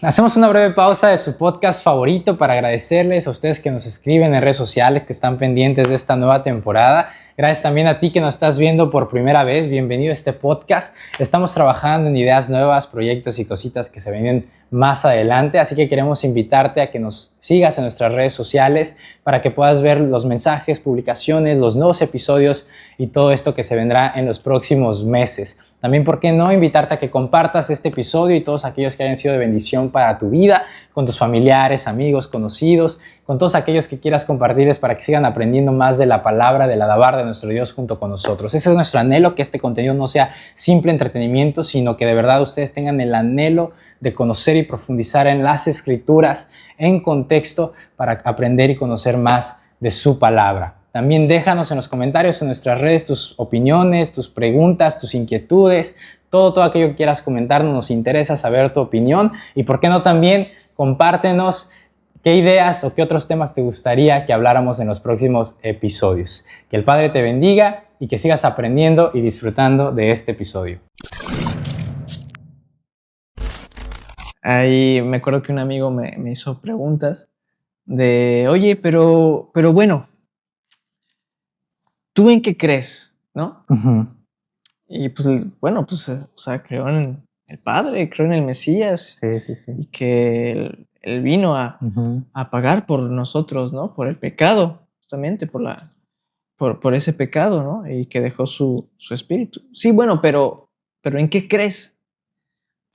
Speaker 1: Hacemos una breve pausa de su podcast favorito para agradecerles a ustedes que nos escriben en redes sociales, que están pendientes de esta nueva temporada. Gracias también a ti que nos estás viendo por primera vez. Bienvenido a este podcast. Estamos trabajando en ideas nuevas, proyectos y cositas que se vienen más adelante, así que queremos invitarte a que nos sigas en nuestras redes sociales para que puedas ver los mensajes, publicaciones, los nuevos episodios y todo esto que se vendrá en los próximos meses. También, ¿por qué no invitarte a que compartas este episodio y todos aquellos que hayan sido de bendición para tu vida, con tus familiares, amigos, conocidos, con todos aquellos que quieras compartirles para que sigan aprendiendo más de la palabra, de la dabar de nuestro Dios junto con nosotros. Ese es nuestro anhelo, que este contenido no sea simple entretenimiento, sino que de verdad ustedes tengan el anhelo de conocer y profundizar en las Escrituras, en contexto, para aprender y conocer más de su palabra. También déjanos en los comentarios en nuestras redes tus opiniones, tus preguntas, tus inquietudes, todo aquello que quieras comentarnos. Nos interesa saber tu opinión y por qué no también compártenos qué ideas o qué otros temas te gustaría que habláramos en los próximos episodios. Que el Padre te bendiga y que sigas aprendiendo y disfrutando de este episodio.
Speaker 2: Ahí me acuerdo que un amigo me hizo preguntas de, oye, pero bueno, ¿tú en qué crees? ¿no?
Speaker 1: Ujú.
Speaker 2: Y pues, bueno, pues, o sea, creo en el Padre, creo en el Mesías,
Speaker 1: Sí, sí, sí.
Speaker 2: y que él vino
Speaker 1: Ujú.
Speaker 2: a pagar por nosotros, ¿no? Por el pecado, justamente por ese pecado, ¿no? Y que dejó su espíritu. Sí, bueno, pero ¿en qué crees?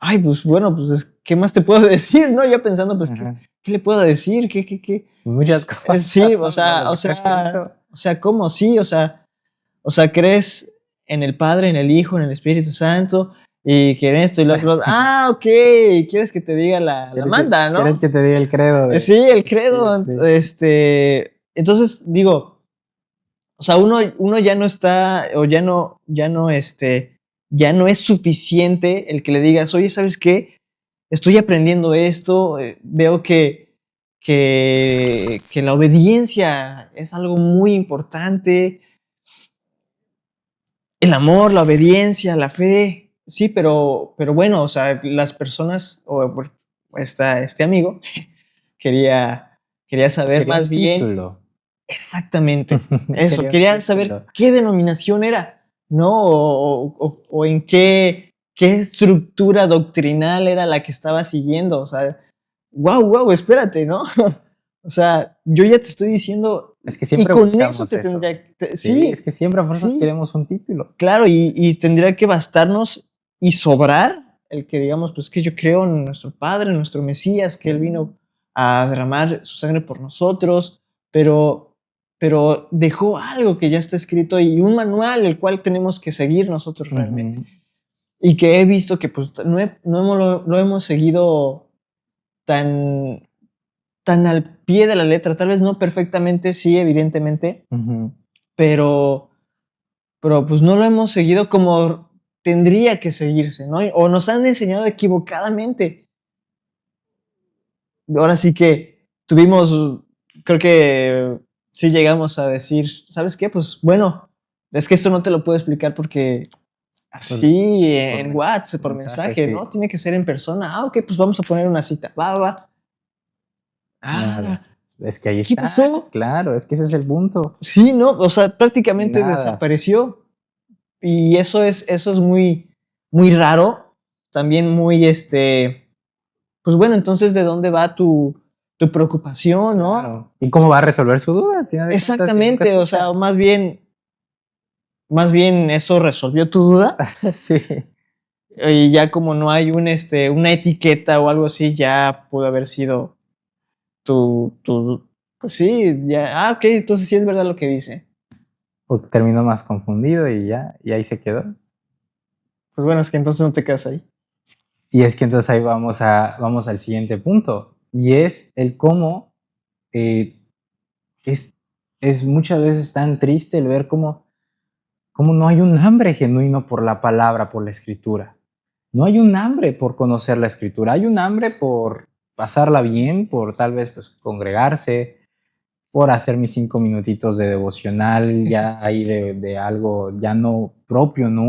Speaker 2: Ay, pues bueno, pues, ¿qué más te puedo decir, no? Yo pensando, pues, ¿qué,
Speaker 1: Ajá.
Speaker 2: qué le puedo decir? ¿Qué?
Speaker 1: Muchas cosas,
Speaker 2: Sí,
Speaker 1: ¿no? Por lo que está escrito.
Speaker 2: ¿cómo? Sí, o sea, crees en el Padre, en el Hijo, en el Espíritu Santo, y que en esto y lo otro. Ah, ok, quieres que te diga la manda,
Speaker 1: ¿Quieres
Speaker 2: ¿no?
Speaker 1: que te diga el credo de?
Speaker 2: Sí, el
Speaker 1: Sí,
Speaker 2: credo.
Speaker 1: sí.
Speaker 2: Entonces, digo, o sea, uno ya no está, o ya no es suficiente el que le digas, oye, ¿sabes qué? Estoy aprendiendo esto, veo que la obediencia es algo muy importante, el amor, la obediencia, la fe, sí, pero bueno, o sea, las personas, este amigo, quería, quería saber
Speaker 1: Quería
Speaker 2: más
Speaker 1: un
Speaker 2: bien
Speaker 1: título.
Speaker 2: exactamente eso,
Speaker 1: Quería un
Speaker 2: quería saber
Speaker 1: título.
Speaker 2: qué denominación era, ¿no? O en qué estructura doctrinal era la que estaba siguiendo, o sea, wow, espérate, ¿no? O sea, yo ya te estoy diciendo,
Speaker 1: Es que
Speaker 2: y
Speaker 1: siempre
Speaker 2: con eso
Speaker 1: buscamos
Speaker 2: te
Speaker 1: eso.
Speaker 2: tendría,
Speaker 1: Sí, es
Speaker 2: sí,
Speaker 1: que siempre a fuerzas
Speaker 2: sí,
Speaker 1: queremos un título.
Speaker 2: claro, y tendría que bastarnos y sobrar el que digamos, pues que yo creo en nuestro Padre, en nuestro Mesías, que Él vino a derramar su sangre por nosotros, pero dejó algo que ya está escrito y un manual el cual tenemos que seguir nosotros realmente.
Speaker 1: Ujú.
Speaker 2: Y que he visto que pues no lo hemos seguido tan, tan al pie de la letra, tal vez no perfectamente, sí, evidentemente,
Speaker 1: Ujú.
Speaker 2: pero pues no lo hemos seguido como tendría que seguirse, ¿no? O nos han enseñado equivocadamente. Ahora sí que tuvimos, creo que sí llegamos a decir, ¿sabes qué? Pues bueno, es que esto no te lo puedo explicar porque
Speaker 1: Por,
Speaker 2: así
Speaker 1: por
Speaker 2: en WhatsApp, por
Speaker 1: mensaje,
Speaker 2: mensaje, ¿no?
Speaker 1: sí.
Speaker 2: Tiene que ser en persona. Ah, ok, pues vamos a poner una cita. Va.
Speaker 1: Nada.
Speaker 2: Ah,
Speaker 1: Es que ahí
Speaker 2: ¿qué
Speaker 1: está.
Speaker 2: pasó?
Speaker 1: Claro, es que ese es el punto.
Speaker 2: Sí, ¿no? O sea, prácticamente
Speaker 1: Nada.
Speaker 2: desapareció. Y eso es muy, muy raro. También muy, pues bueno, entonces, ¿de dónde va tu preocupación, no?
Speaker 1: Claro. ¿Y cómo va a resolver su duda? Al final de cuentas, si nunca
Speaker 2: Exactamente, o sea,
Speaker 1: escucha.
Speaker 2: más bien eso resolvió tu duda.
Speaker 1: Sí.
Speaker 2: Y ya como no hay una etiqueta o algo así, ya pudo haber sido pues sí, ya, ok, entonces sí es verdad lo que dice.
Speaker 1: O terminó más confundido y ya, y ahí se quedó.
Speaker 2: Pues bueno, es que entonces no te quedas ahí.
Speaker 1: Y es que entonces ahí vamos al siguiente punto. Y es el cómo eh, es, es muchas veces tan triste el ver cómo no hay un hambre genuino por la palabra, por la escritura. No hay un hambre por conocer la escritura, hay un hambre por pasarla bien, por tal vez pues congregarse, por hacer mis 5 minutitos de devocional, ya ahí de algo ya no propio, no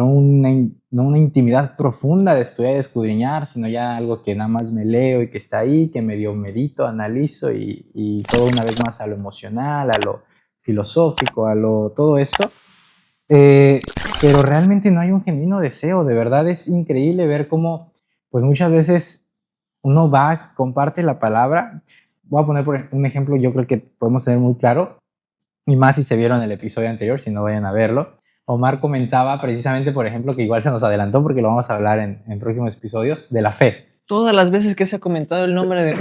Speaker 1: una intimidad profunda de estudiar y escudriñar, sino ya algo que nada más me leo y que está ahí, que medio medito, analizo y todo una vez más a lo emocional, a lo filosófico, todo esto. Pero realmente no hay un genuino deseo, de verdad es increíble ver cómo, pues muchas veces uno va, comparte la palabra. Voy a poner por un ejemplo, yo creo que podemos tener muy claro, y más si se vieron el episodio anterior, si no vayan a verlo. Omar comentaba precisamente, por ejemplo, que igual se nos adelantó porque lo vamos a hablar en próximos episodios, de la fe.
Speaker 2: Todas las veces que se ha comentado el nombre de...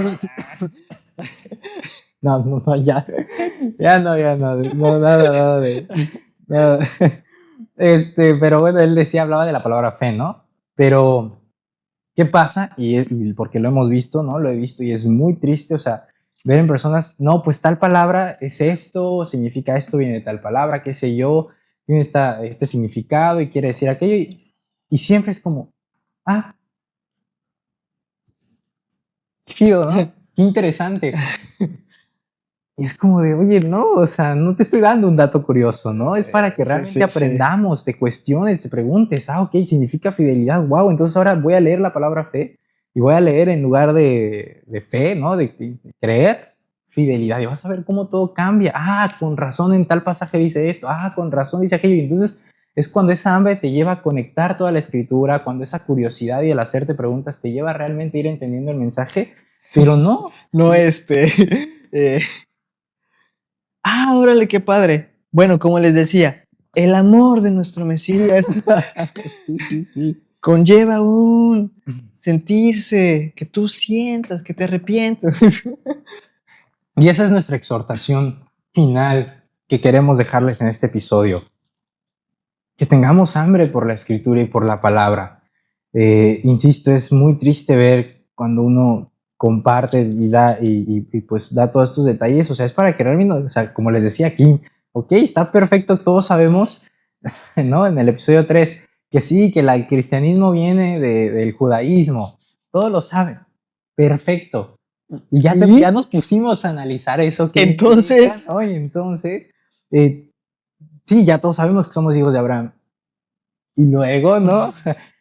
Speaker 1: No, ya, no, nada de, nada. Pero bueno, él decía, hablaba de la palabra fe, ¿no? Pero, ¿qué pasa? Y porque lo hemos visto, ¿no? Lo he visto y es muy triste, o sea, ver en personas, no, pues tal palabra es esto, significa esto, viene de tal palabra, qué sé yo, tiene este significado y quiere decir aquello, y siempre es como, ah, chido, ¿no? Qué interesante. Y es como de, oye, no, o sea, no te estoy dando un dato curioso, ¿no? Es para que realmente
Speaker 2: Sí.
Speaker 1: aprendamos, te cuestiones, te preguntes, ok, significa fidelidad, wow, entonces ahora voy a leer la palabra fe y voy a leer en lugar de fe, ¿no? De creer, fidelidad y vas a ver cómo todo cambia. Ah, con razón en tal pasaje dice esto, ah, con razón dice aquello. Y entonces es cuando esa hambre te lleva a conectar toda la escritura, cuando esa curiosidad y el hacerte preguntas te lleva realmente a ir entendiendo el mensaje, pero no.
Speaker 2: No, órale, qué padre. Bueno, como les decía, el amor de nuestro Mesías
Speaker 1: Sí.
Speaker 2: conlleva un sentirse, que tú sientas, que te arrepientas.
Speaker 1: Y esa es nuestra exhortación final que queremos dejarles en este episodio. Que tengamos hambre por la escritura y por la palabra. Insisto, es muy triste ver cuando uno comparte y da, pues da todos estos detalles. O sea, es para que realmente, o sea, como les decía aquí, ok, está perfecto, todos sabemos, ¿no? En el episodio 3, que sí, que el cristianismo viene del judaísmo. Todos lo saben. Perfecto. Y ya nos pusimos a analizar eso. Que
Speaker 2: Entonces,
Speaker 1: ¿no? Y entonces, sí, ya todos sabemos que somos hijos de Abraham. Y luego, ¿no?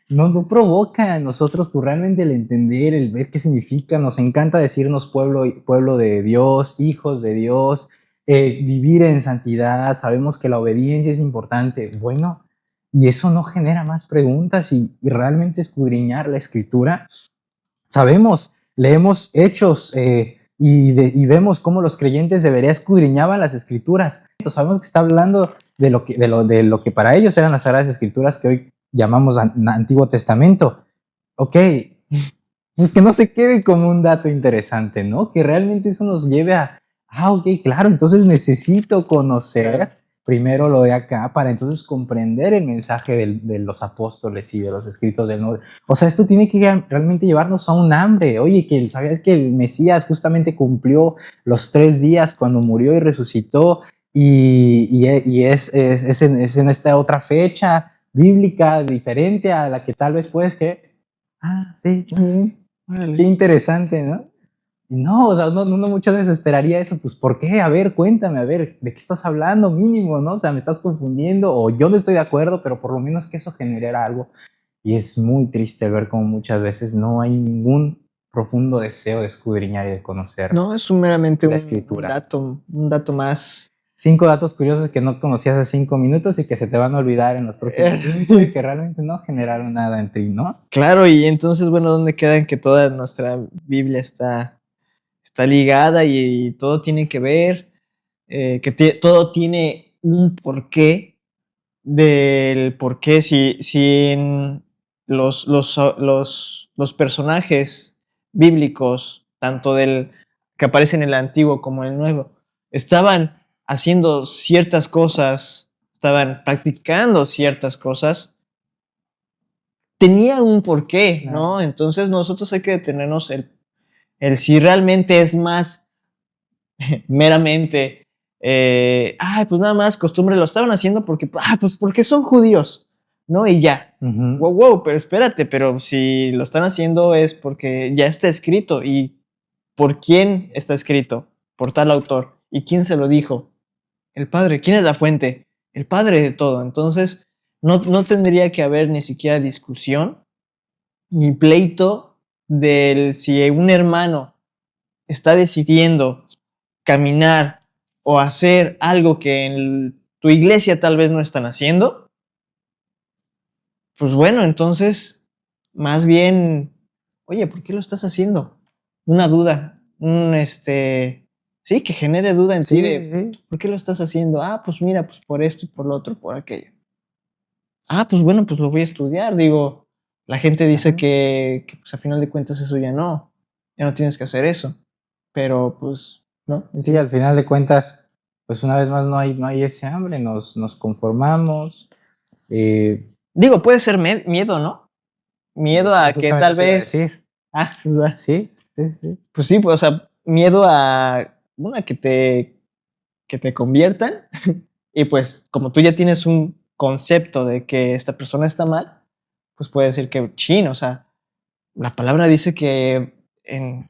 Speaker 1: No provoca a nosotros pues, realmente el entender, el ver qué significa. Nos encanta decirnos pueblo de Dios, hijos de Dios, vivir en santidad. Sabemos que la obediencia es importante. Bueno, y eso no genera más preguntas y realmente escudriñar la escritura. Sabemos, leemos Hechos y vemos cómo los creyentes de Berea escudriñaban las escrituras. Entonces, sabemos que está hablando de lo que para ellos eran las Sagradas Escrituras que hoy llamamos Antiguo Testamento. Ok, pues que no se quede como un dato interesante, ¿no? Que realmente eso nos lleve ok, claro, entonces necesito conocer primero lo de acá para entonces comprender el mensaje de los apóstoles y de los escritos del Nuevo. O sea, esto tiene que realmente llevarnos a un hambre. Oye, que ¿sabías que el Mesías justamente cumplió los 3 días cuando murió y resucitó? Y es en esta otra fecha bíblica diferente a la que tal vez puedes creer. Ah, sí,
Speaker 2: vale.
Speaker 1: Qué interesante, ¿no? No, o sea, uno muchas veces esperaría eso, pues, ¿por qué? A ver, cuéntame, a ver, ¿de qué estás hablando mínimo, no? O sea, me estás confundiendo o yo no estoy de acuerdo, pero por lo menos que eso generara algo. Y es muy triste ver cómo muchas veces no hay ningún profundo deseo de escudriñar y de conocer.
Speaker 2: No, es meramente
Speaker 1: la
Speaker 2: un
Speaker 1: escritura.
Speaker 2: un dato más.
Speaker 1: 5 datos curiosos que no conocías hace 5 minutos y que se te van a olvidar en los próximos 5 y que realmente no generaron nada en ti, ¿no?
Speaker 2: Claro, y entonces, bueno, ¿dónde queda en que toda nuestra Biblia está ligada y todo tiene que ver, todo tiene un porqué, del porqué, si los personajes bíblicos, tanto del que aparecen en el Antiguo como en el Nuevo, estaban haciendo ciertas cosas, estaban practicando ciertas cosas, tenía un porqué, ¿no?
Speaker 1: Claro.
Speaker 2: Entonces nosotros hay que detenernos el si realmente es más meramente, pues nada más costumbre, lo estaban haciendo porque, pues porque son judíos, ¿no? Y ya. Wow, pero espérate, pero si lo están haciendo es porque ya está escrito. ¿Y por quién está escrito? Por tal autor. ¿Y quién se lo dijo? El Padre. ¿Quién es la fuente? El Padre de todo. Entonces, no tendría que haber ni siquiera discusión ni pleito del si un hermano está decidiendo caminar o hacer algo que en tu iglesia tal vez no están haciendo, pues bueno, entonces, más bien, oye, ¿por qué lo estás haciendo? Una duda, sí, que genere duda en ti de,
Speaker 1: Sí.
Speaker 2: ¿por qué lo estás haciendo? Pues mira, pues por esto y por lo otro, por aquello. Pues bueno, pues lo voy a estudiar, digo, la gente dice que pues a final de cuentas eso ya no tienes que hacer eso, pero pues, ¿no?
Speaker 1: Sí, al final de cuentas, pues una vez más no hay ese hambre, nos conformamos.
Speaker 2: Digo, puede ser miedo, ¿no? Miedo a que tal vez.
Speaker 1: Sí.
Speaker 2: Pues sí, pues, o sea, miedo a que te conviertan. Y pues, como tú ya tienes un concepto de que esta persona está mal, pues puede decir que o sea, la palabra dice que en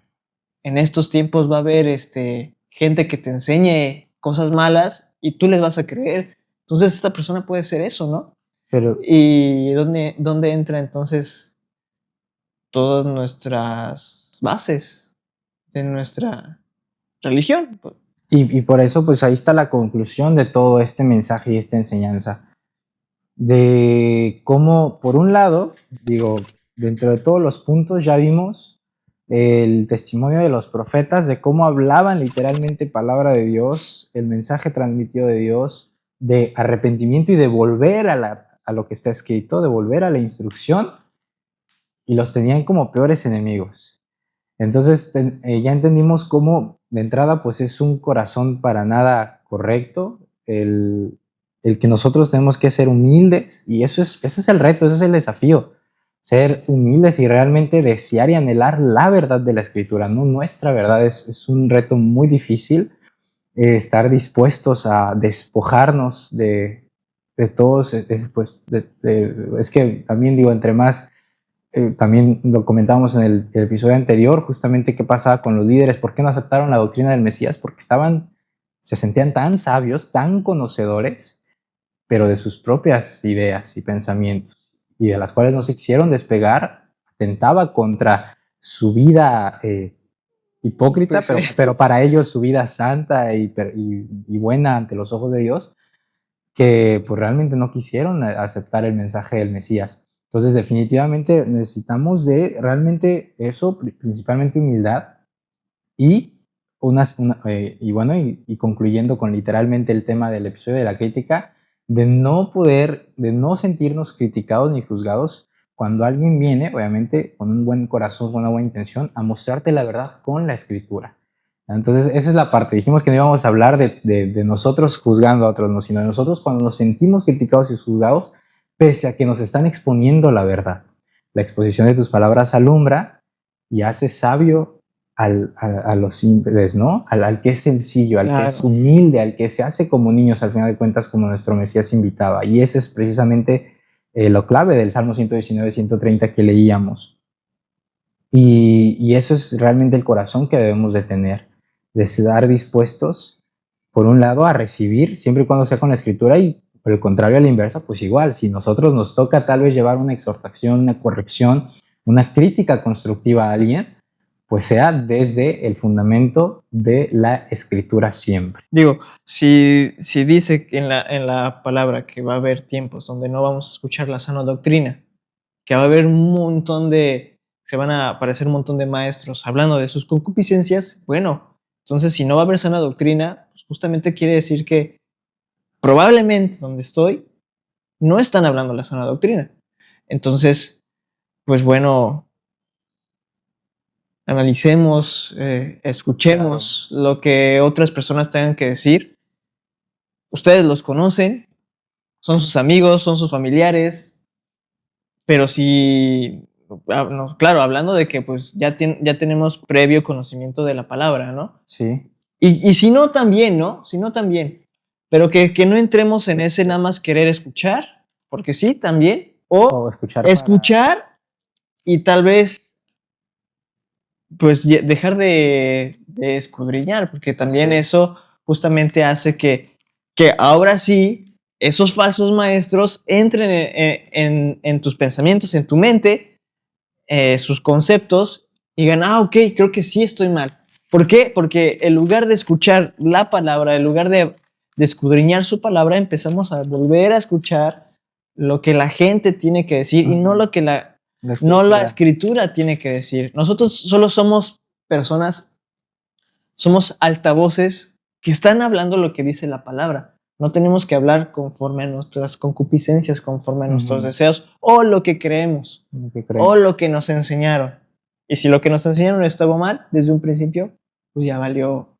Speaker 2: estos tiempos va a haber gente que te enseñe cosas malas y tú les vas a creer. Entonces, esta persona puede ser eso, ¿no?
Speaker 1: Pero,
Speaker 2: ¿Y dónde entra entonces todas nuestras bases de nuestra religión.
Speaker 1: Y por eso, pues ahí está la conclusión de todo este mensaje y esta enseñanza. De cómo, por un lado, digo, dentro de todos los puntos ya vimos el testimonio de los profetas, de cómo hablaban literalmente palabra de Dios, el mensaje transmitido de Dios, de arrepentimiento y de volver a lo que está escrito, de volver a la instrucción, y los tenían como peores enemigos. Entonces ya entendimos cómo de entrada pues es un corazón para nada correcto, el que nosotros tenemos que ser humildes, y ese es el reto, ese es el desafío, ser humildes y realmente desear y anhelar la verdad de la Escritura, no nuestra verdad. Es un reto muy difícil, estar dispuestos a despojarnos de todos, pues es que también digo, entre más también lo comentábamos en el episodio anterior, justamente qué pasaba con los líderes, por qué no aceptaron la doctrina del Mesías, porque se sentían tan sabios, tan conocedores, pero de sus propias ideas y pensamientos, y de las cuales no se quisieron despegar, atentaba contra su vida hipócrita,
Speaker 2: Pues sí.
Speaker 1: pero para ellos su vida santa y buena ante los ojos de Dios, que pues realmente no quisieron aceptar el mensaje del Mesías. Entonces definitivamente necesitamos de realmente eso, principalmente humildad, y y concluyendo con literalmente el tema del episodio de la crítica, de no sentirnos criticados ni juzgados cuando alguien viene, obviamente, con un buen corazón, con una buena intención, a mostrarte la verdad con la Escritura. Entonces, esa es la parte. Dijimos que no íbamos a hablar de nosotros juzgando a otros, no, sino de nosotros cuando nos sentimos criticados y juzgados, pese a que nos están exponiendo la verdad. La exposición de tus palabras alumbra y hace sabio a los simples, ¿no? Al que es sencillo, al que es humilde, al que se hace como niños, al final de cuentas, como nuestro Mesías invitaba. Y ese es precisamente lo clave del Salmo 119, 130 que leíamos. Y eso es realmente el corazón que debemos de tener, de estar dispuestos, por un lado, a recibir, siempre y cuando sea con la Escritura, y por el contrario, a la inversa, pues igual, si nosotros nos toca tal vez llevar una exhortación, una corrección, una crítica constructiva a alguien, pues sea desde el fundamento de la Escritura siempre.
Speaker 2: Digo, si dice en la palabra que va a haber tiempos donde no vamos a escuchar la sana doctrina, que va a haber se van a aparecer un montón de maestros hablando de sus concupiscencias, bueno, entonces si no va a haber sana doctrina, pues justamente quiere decir que probablemente donde estoy no están hablando la sana doctrina. Entonces, pues bueno, analicemos, escuchemos lo que otras personas tengan que decir. Ustedes los conocen, son sus amigos, son sus familiares, pero si, claro, hablando de que pues ya tenemos previo conocimiento de la palabra, ¿no?
Speaker 1: Sí.
Speaker 2: Y si no, también, ¿no? Si no, también. Pero que no entremos en ese nada más querer escuchar, porque sí, también. O escuchar y tal vez pues dejar de escudriñar, porque también eso justamente hace que ahora sí esos falsos maestros entren en tus pensamientos, en tu mente, sus conceptos, y digan, ok, creo que sí estoy mal. ¿Por qué? Porque en lugar de escuchar la palabra, en lugar de escudriñar su palabra, empezamos a volver a escuchar lo que la gente tiene que decir y no lo que la Escritura tiene que decir. Nosotros solo somos personas, somos altavoces que están hablando lo que dice la palabra. No tenemos que hablar conforme a nuestras concupiscencias, conforme a nuestros deseos, o lo que creemos, o lo que nos enseñaron. Y si lo que nos enseñaron estaba mal desde un principio, pues ya valió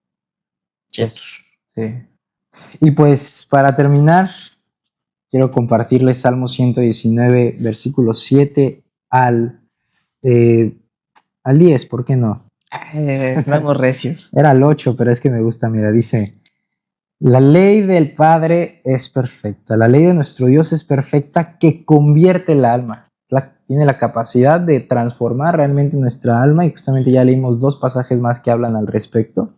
Speaker 2: chetos.
Speaker 1: Sí. Y pues para terminar, quiero compartirles Salmo 119, versículos 7 al 10, ¿por qué no?
Speaker 2: Vamos recios.
Speaker 1: Era el 8, pero es que me gusta, mira, dice: la ley del Padre es perfecta, la ley de nuestro Dios es perfecta, que convierte el alma. Tiene la capacidad de transformar realmente nuestra alma, y justamente ya leímos 2 pasajes más que hablan al respecto.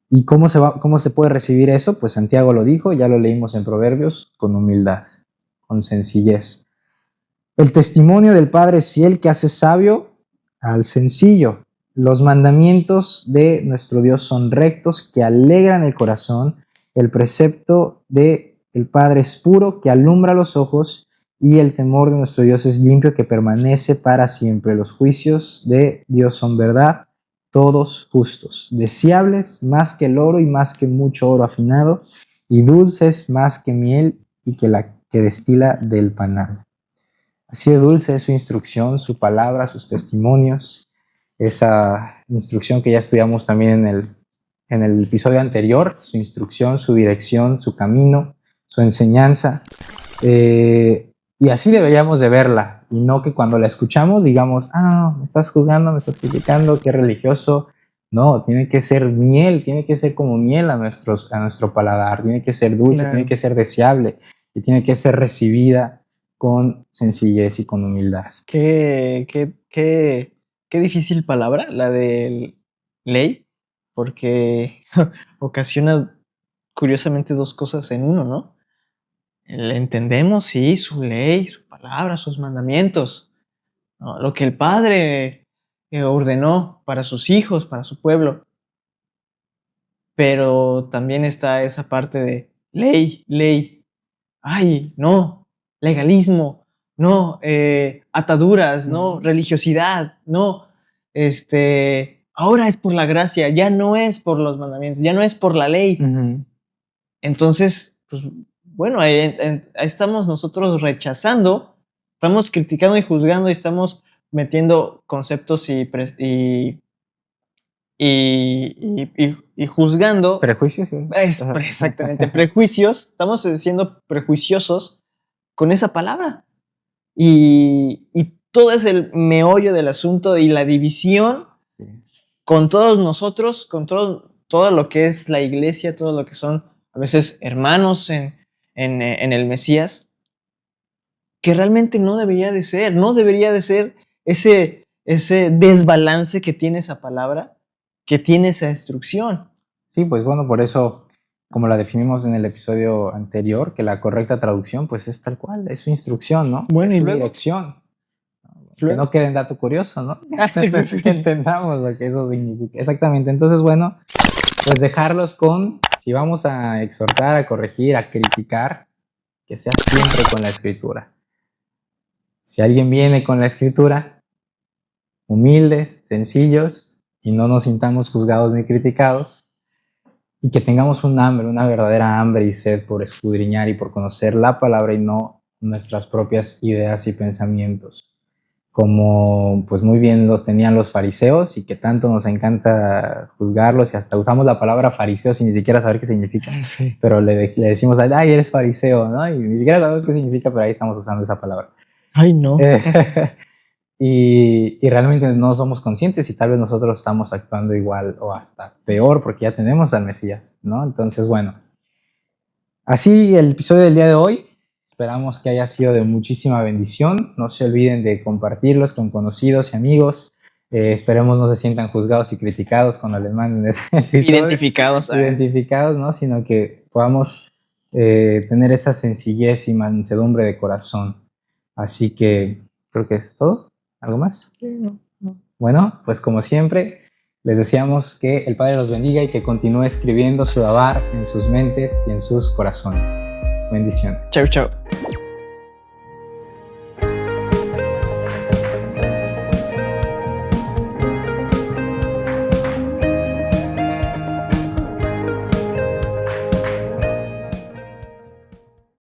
Speaker 1: ¿Y cómo se puede recibir eso? Pues Santiago lo dijo, ya lo leímos en Proverbios, con humildad, con sencillez. El testimonio del Padre es fiel, que hace sabio al sencillo. los mandamientos de nuestro Dios son rectos, que alegran el corazón. El precepto de el Padre es puro, que alumbra los ojos. Y el temor de nuestro Dios es limpio, que permanece para siempre. Los juicios de Dios son verdad, todos justos, deseables más que el oro y más que mucho oro afinado, y dulces más que miel y que la que destila del panal. Así de dulce es su instrucción, su palabra, sus testimonios, esa instrucción que ya estudiamos también en el episodio anterior, su instrucción, su dirección, su camino, su enseñanza. Y así deberíamos de verla, y no que cuando la escuchamos digamos, me estás juzgando, me estás criticando, qué religioso. No, tiene que ser miel, tiene que ser como miel a nuestro paladar, tiene que ser dulce,
Speaker 2: Claro.
Speaker 1: tiene que ser deseable, y tiene que ser recibida con sencillez y con humildad.
Speaker 2: Qué difícil palabra, la de ley, porque ocasiona curiosamente dos cosas en uno, ¿no? Entendemos, sí, su ley, su palabra, sus mandamientos, ¿no? Lo que el Padre ordenó para sus hijos, para su pueblo. Pero también está esa parte de ley. Ay, no, legalismo, no, ataduras, no, religiosidad, no, ahora es por la gracia, ya no es por los mandamientos, ya no es por la ley. Entonces, pues, bueno, ahí estamos nosotros rechazando, estamos criticando y juzgando y estamos metiendo conceptos y juzgando.
Speaker 1: Prejuicios, ¿sí?
Speaker 2: Exactamente, prejuicios, estamos siendo prejuiciosos con esa palabra. Y todo es el meollo del asunto y la división con todos nosotros, con todo lo que es la iglesia, todo lo que son a veces hermanos en el Mesías, que realmente no debería de ser ese desbalance que tiene esa palabra, que tiene esa instrucción.
Speaker 1: Sí, pues bueno, por eso, como la definimos en el episodio anterior, que la correcta traducción pues es tal cual, es su instrucción, ¿no?
Speaker 2: Bueno,
Speaker 1: es
Speaker 2: y
Speaker 1: su
Speaker 2: luego,
Speaker 1: dirección. Que no quede en dato curioso, ¿no? Entonces, que entendamos lo que eso significa. Exactamente. Entonces, bueno, pues dejarlos con, si vamos a exhortar, a corregir, a criticar, que sea siempre con la Escritura. Si alguien viene con la Escritura, humildes, sencillos, y no nos sintamos juzgados ni criticados, y que tengamos un hambre, una verdadera hambre y sed por escudriñar y por conocer la palabra y no nuestras propias ideas y pensamientos, como pues muy bien los tenían los fariseos y que tanto nos encanta juzgarlos y hasta usamos la palabra fariseo sin ni siquiera saber qué significa,
Speaker 2: sí.
Speaker 1: Pero le decimos, ay, eres fariseo, ¿no? Y ni siquiera sabemos qué significa, pero ahí estamos usando esa palabra.
Speaker 2: Ay, no.
Speaker 1: Y realmente no somos conscientes y tal vez nosotros estamos actuando igual o hasta peor porque ya tenemos al Mesías, ¿no? Entonces, bueno, así el episodio del día de hoy. Esperamos que haya sido de muchísima bendición. No se olviden de compartirlos con conocidos y amigos. Esperemos no se sientan juzgados y criticados cuando les manden ese episodio. Identificados, ¿no? Sino que podamos tener esa sencillez y mansedumbre de corazón. Así que creo que es todo. ¿Algo más?
Speaker 2: No.
Speaker 1: Bueno, pues como siempre, les deseamos que el Padre los bendiga y que continúe escribiendo su davar en sus mentes y en sus corazones. Bendiciones.
Speaker 2: Chau, chau.